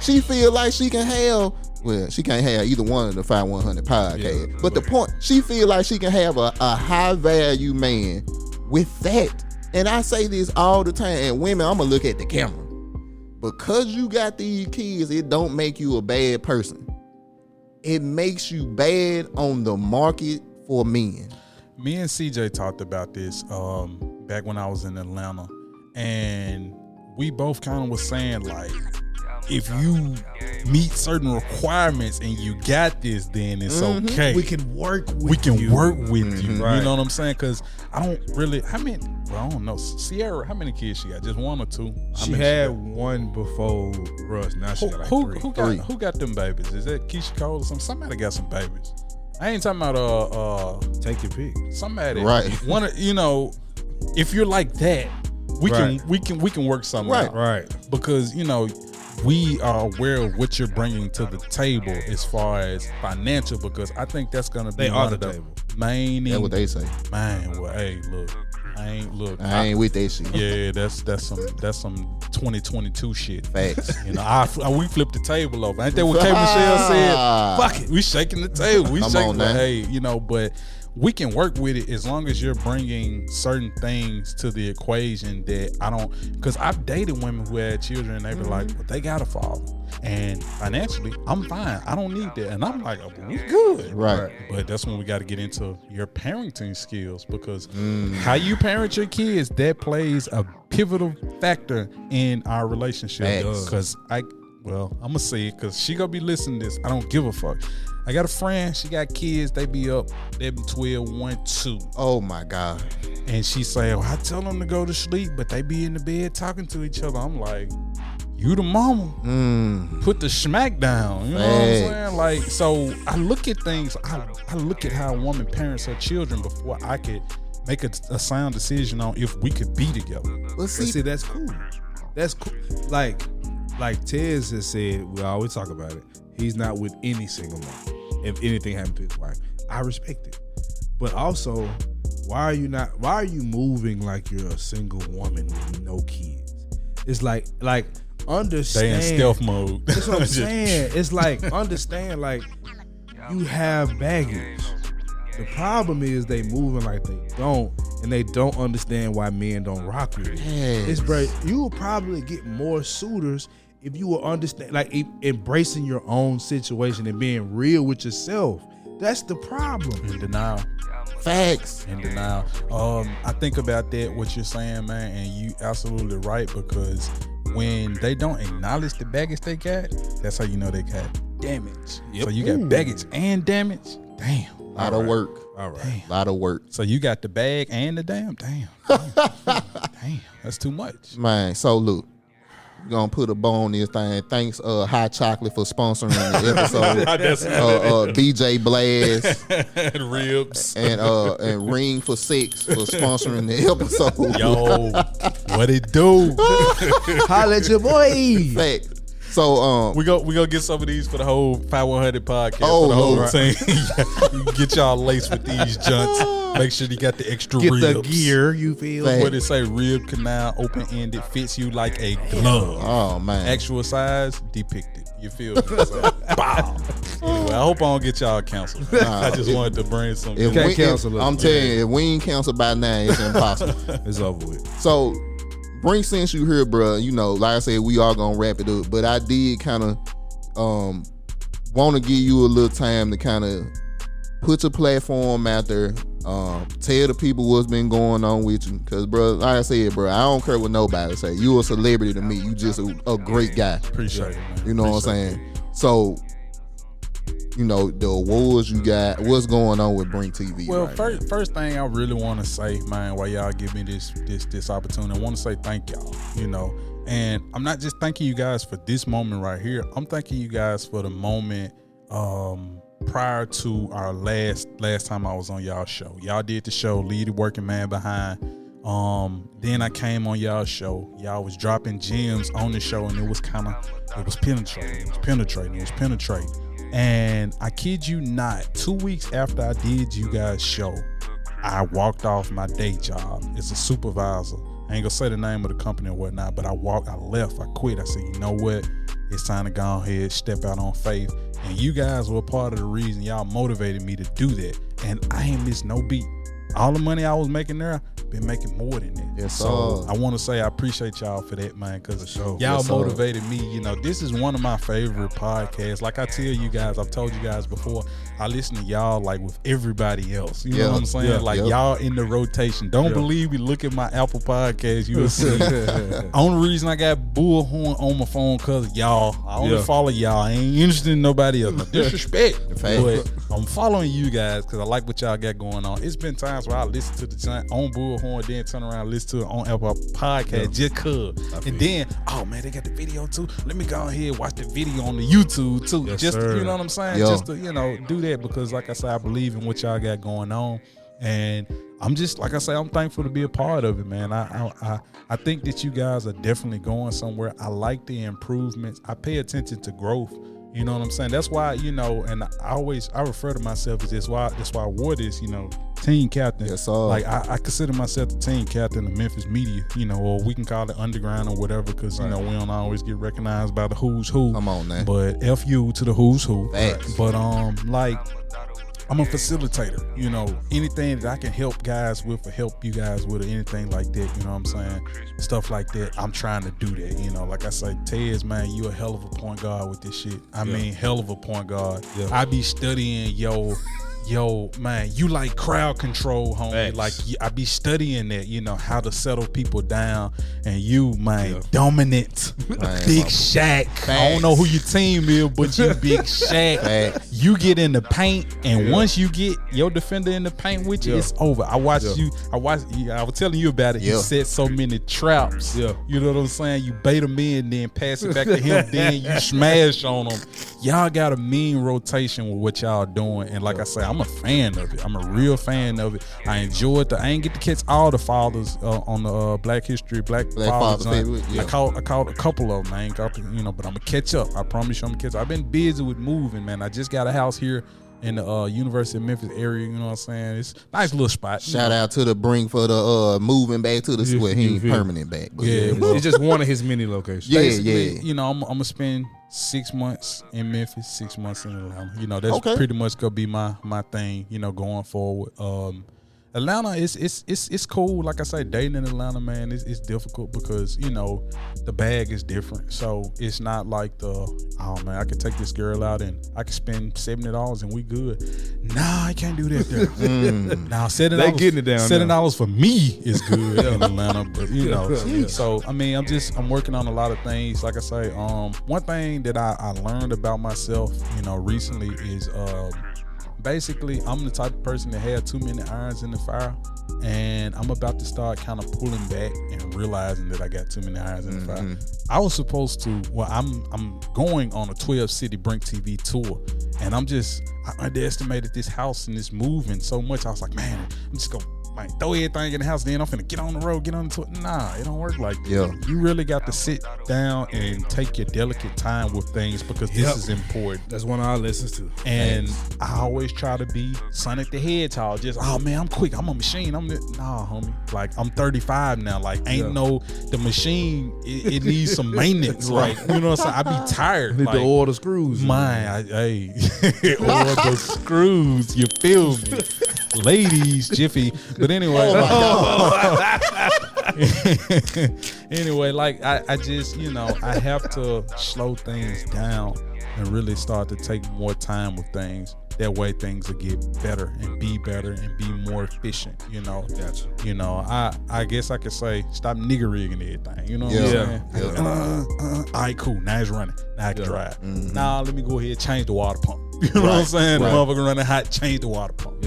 She feel like she can have, well, she can't have either one of the 5100 podcast. Yeah, but the point, she feel like she can have a high value man with that. And I say this all the time. And women, I'm gonna look at the camera. Because you got these kids, it don't make you a bad person. It makes you bad on the market for men. Me and CJ talked about this back when I was in Atlanta, and we both kind of was saying, like, if you meet certain requirements and you got this, then it's okay. We can work with you. We can work with you. Right. You know what I'm saying? Because I don't really, I don't know. Sierra, how many kids she got? Just 1 or 2? She had one before Russ. Now she got like 3. Who got them babies? Is that Keisha Cole or something? Somebody got some babies. I ain't talking about Take your pick. somebody. Right. One, you know, if you're like that, we Right. can work something Right. out. Right. Because, you know, we are aware of what you're bringing to the table as far as financial, because I think that's gonna be They one are of the the table. main. That's what they say. Man, well, hey, look, I ain't with that shit. Yeah, that's some 2022 shit. Facts. You know, we flipped the table over. Ain't that what K Michelle said? Fuck it, we shaking the table. We Come shaking. on Like, now. hey, you know, but we can work with it as long as you're bringing certain things to the equation that I don't. Because I've dated women who had children and they be like, well, they got a father, and financially, I'm fine. I don't need that, and I'm like, oh, we good, Right. But that's when we got to get into your parenting skills, because how you parent your kids, that plays a pivotal factor in our relationship. Facts. Because I'm gonna say it because she gonna be listening to this. I don't give a fuck. I got a friend, she got kids, they be 12, 1, 2. Oh my God. And she say, I tell them to go to sleep, but they be in the bed talking to each other. I'm like, you the mama. Put the smack down. You know what I'm saying? Like, so I look at things, I look at how a woman parents her children before I could make a sound decision on if we could be together. But But see, that's cool. That's cool. Like Tez has said, we always talk about it. He's not with any single mom. If anything happened to his wife, I respect it. But also, why are you moving like you're a single woman with no kids? It's like understand. They in stealth mode. That's what I'm saying. It's like, understand, like, you have baggage. The problem is they moving like they don't, and they don't understand why men don't rock with it. Yes. It's bro, you will probably get more suitors if you will understand, like, embracing your own situation and being real with yourself. That's the problem. In denial. Facts. In denial. I think about that, what you're saying, man, and you absolutely right, because when they don't acknowledge the baggage they got, that's how you know they got damage. So you got baggage and damage. Damn. Lot of work. All right. Lot of work. So you got the bag and the damn. Damn. That's too much. Man, so look. We're gonna put a bow on this thing. Thanks, Hot Chocolate for sponsoring the episode. BJ Blast Ribs. and Ring for Six for sponsoring the episode. Yo, what it do? Holla at your boy. Fact. So We go get some of these for the whole 5100 podcast. Oh, for the whole Lord. team. Get y'all laced with these junts. Make sure you got the extra Get ribs. the gear, you feel? Fact. What it say? Rib canal, open ended, fits you like a glove. oh man. Actual size depicted. You feel me? So, bow. Anyway, I hope I don't get y'all canceled. I just wanted to bring some. If can't we, cancel if, us, I'm telling you, if we ain't canceled by now, it's impossible. It's over with. So, Brink, since you here, bro, you know, like I said, we all gonna wrap it up. But I did kind of want to give you a little time to kind of put your platform out there. Tell the people what's been going on with you. Cause, bro, like I said, bro, I don't care what nobody say. You a celebrity to me. You just a great guy. Appreciate it, man. You know what I'm saying? So, you know, the awards you got, what's going on with Brink TV? Well, right first thing I really want to say, man, while y'all give me this opportunity, I want to say thank y'all, you know. And I'm not just thanking you guys for this moment right here. I'm thanking you guys for the moment prior to our last time I was on y'all show. Y'all did the show, Lead the Working Man Behind. Then I came on y'all show. Y'all was dropping gems on the show, and it was penetrating. And I kid you not, 2 weeks after I did you guys' show, I walked off my day job as a supervisor. I ain't gonna say the name of the company or whatnot, but I left, I quit. I said, you know what? It's time to go ahead, step out on faith. And you guys were part of the reason. Y'all motivated me to do that. And I ain't missed no beat. All the money I was making there, been making more than that. Yes, so sir. I want to say I appreciate y'all for that, man, because sure. y'all Yes, motivated me. You know, this is one of my favorite podcasts. Like I tell you guys, I've told you guys before, I listen to y'all like with everybody else. You know what I'm saying? Yeah, like y'all in the rotation. Don't believe me, look at my Apple podcast. You will see. Only reason I got Bullhorn on my phone because y'all. I only follow y'all. I ain't interested in nobody else. No disrespect. But I'm following you guys because I like what y'all got going on. It's been times where I listen to the joint on Bullhorn, then turn around and listen to it on Apple Podcast just cause. And then, oh man, they got the video too. Let me go ahead and watch the video on the YouTube too. Yes, just sir. you know what I'm saying? Yo. Just to, you know, do that because like I said, I believe in what y'all got going on. And I'm just, like I say, I'm thankful to be a part of it, man. I think that you guys are definitely going somewhere. I like the improvements. I pay attention to growth. You know what I'm saying? That's why, you know, and I refer to myself as that's why I wore this, you know, team captain. Yes, sir. Like I consider myself the team captain of Memphis media, you know, or we can call it underground or whatever, because you know we don't always get recognized by the who's who. Come on, man. But F you to the who's who. Facts. But like, I'm a facilitator, you know, anything that I can help guys with or help you guys with or anything like that, you know what I'm saying? Stuff like that, I'm trying to do that, you know. Like I say, Tez, man, you a hell of a point guard with this shit. I mean, hell of a point guard. Yeah. I be studying yo, man, you like crowd control, homie. Facts. Like I be studying that, you know, how to settle people down. And you, man, dominant, Man, Big Shaq. I don't know who your team is, but you Big Shaq. Facts. You get in the paint, and once you get your defender in the paint with you, it's over. I watched you. I was telling you about it. You set so many traps. Yeah. You know what I'm saying? You bait them in, then pass it back to him, then you smash on them. Y'all got a mean rotation with what y'all doing, and like I say, I'm a fan of it. I'm a real fan of it. I enjoyed I ain't get to catch all the fathers on the Black History, Black Fathers. I caught a couple of them. I ain't got to, you know, but I'm gonna catch up. I promise you, I'm gonna catch up. I've been busy with moving, man. I just got a house here in the University of Memphis area. You know what I'm saying? It's a nice little spot. Shout out to the Brink for the moving back to the square. He ain't permanent back. But It's just one of his many locations. Basically, you know, I'm gonna spend 6 months in Memphis, 6 months in Atlanta. You know, that's pretty much gonna be my thing, you know, going forward. Atlanta it's cool. Like I say, dating in Atlanta, man, it's difficult because, you know, the bag is different. So it's not like oh man, I could take this girl out and I could spend $70 and we good. Nah, I can't do that there. Now $70 getting it down $70 for me is good in Atlanta, but you know. So I mean, I'm working on a lot of things. Like I say, one thing that I learned about myself, you know, recently is basically, I'm the type of person that had too many irons in the fire, and I'm about to start kind of pulling back and realizing that I got too many irons in the fire. I was supposed to, I'm going on a 12-city Brink TV tour, and I underestimated this house and this moving so much. I was like, man, I'm just gonna like throw everything in the house, then I'm finna get on the road, get on the tour. Nah, it don't work like that. Yeah. You really got to sit down and take your delicate time with things because this is important. That's one I listen to. And I always try to be Sonic the Hedgehog. Just, oh man, I'm quick. I'm a machine. Nah, homie. Like, I'm 35 now. Like, the machine, it needs some maintenance. Like, you know what I'm saying? I be tired. Need like, to oil the screws. oil the screws. You feel me? Ladies, Jiffy. But anyway. Anyway, like, I just, I have to slow things down and really start to take more time with things. That way things will get better and be more efficient, Gotcha. I guess I could say stop nigger rigging everything, you know what I'm saying? All right, cool, now it's running, now I can drive. Mm-hmm. Now let me go ahead and change the water pump. You know what I'm saying? The motherfucker running hot, change the water pump,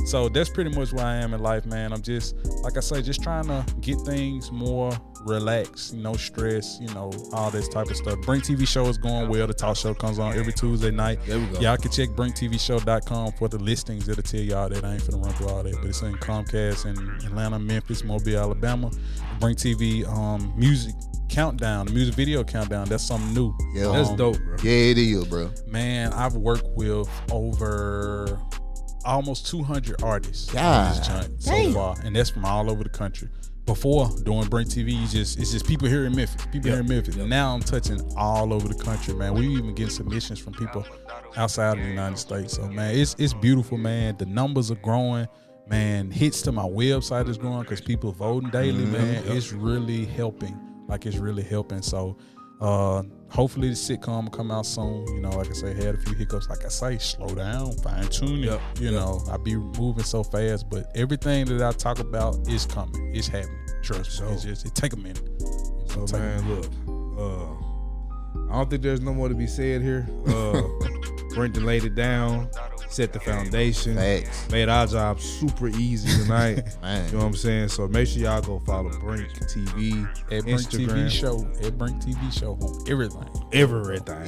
So that's pretty much where I am in life, man. I'm just, like I say, just trying to get things more relaxed, no stress, all this type of stuff. Brink TV show is going well. The talk show comes on every Tuesday night. There we go. Y'all can check brinktvshow.com for the listings. It'll tell y'all that. I ain't finna run through all that, but it's in Comcast in Atlanta, Memphis, Mobile, Alabama. Brink TV music countdown, the music video countdown. That's something new. Yeah, that's dope, bro. Yeah, it is, bro. Man, I've worked with over almost 200 artists God. on this joint so far, and that's from all over the country. Before doing Brink TV, it's just people here in Memphis. Now I'm touching all over the country, man. We even getting submissions from people outside of the United States. So man, it's beautiful, man. The numbers are growing, man. Hits to my website is growing because people are voting daily, man. It's really helping. So hopefully the sitcom will come out soon. Like I say, had a few hiccups. Like I say, slow down, fine tune it. I be moving so fast, but everything that I talk about is coming. It's happening. Trust me. It take a minute. So man, look, I don't think there's no more to be said here. Brenton laid it down, set the foundation, made our job super easy tonight. Man. You know what I'm saying? So make sure y'all go follow Brink TV, at Brink Instagram. TV show, at Brink TV show on everything. Everything.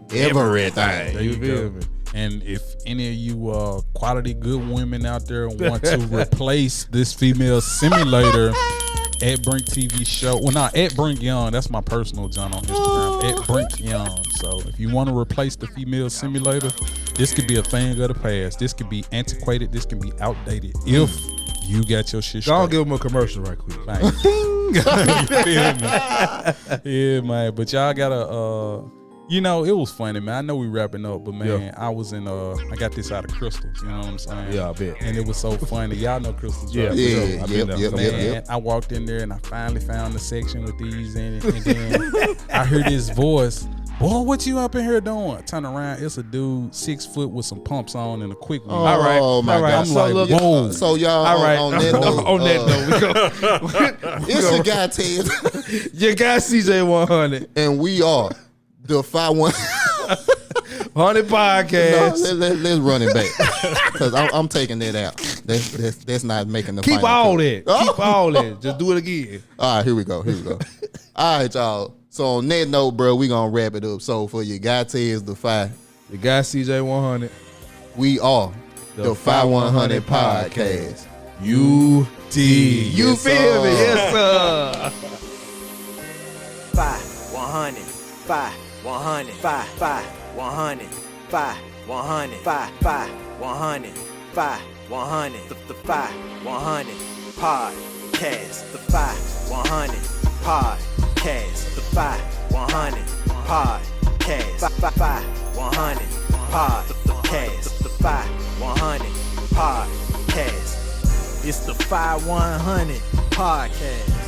There you go. And if any of you quality good women out there want to replace this female simulator, at Brink TV show. Well, not at Brink Young. That's my personal John on Instagram. At Brink Young. So if you want to replace the female simulator, this could be a thing of the past. This could be antiquated. This can be outdated. If you got your shit straight. I'll give them a commercial right quick. Like, you feel me? Yeah, man. But y'all gotta it was funny, man. I know we wrapping up, but man, I was in I got this out of Crystals, you know what I'm saying? Yeah, I bet. And it was so funny. Y'all know Crystals, yeah, right? Yeah, Man, I walked in there and I finally found the section with these in it, and then I heard this voice. Boy, what you up in here doing? I turn around, it's a dude 6 foot with some pumps on and a quick one. Oh my God! I'm like, whoa. So y'all, on that note, it's your guy Ted, your guy CJ100, and we are the 5100 podcast. No, let's run it back because I'm taking that out. That's not making the. Keep all that. Oh. Keep all that. Just do it again. All right, here we go. All right, y'all. So on that note, bro, we gonna wrap it up. So for your guy Tez the Five, the guy CJ100, we are the 5100 podcast. You feel me? Yes, sir. 5100, 5100, 5100, 5100, 5100, 5100, the 5100 podcast, the 5100 podcast, the 5100 podcast, 5100 podcast, the 5100 podcast. It's the 5100 podcast.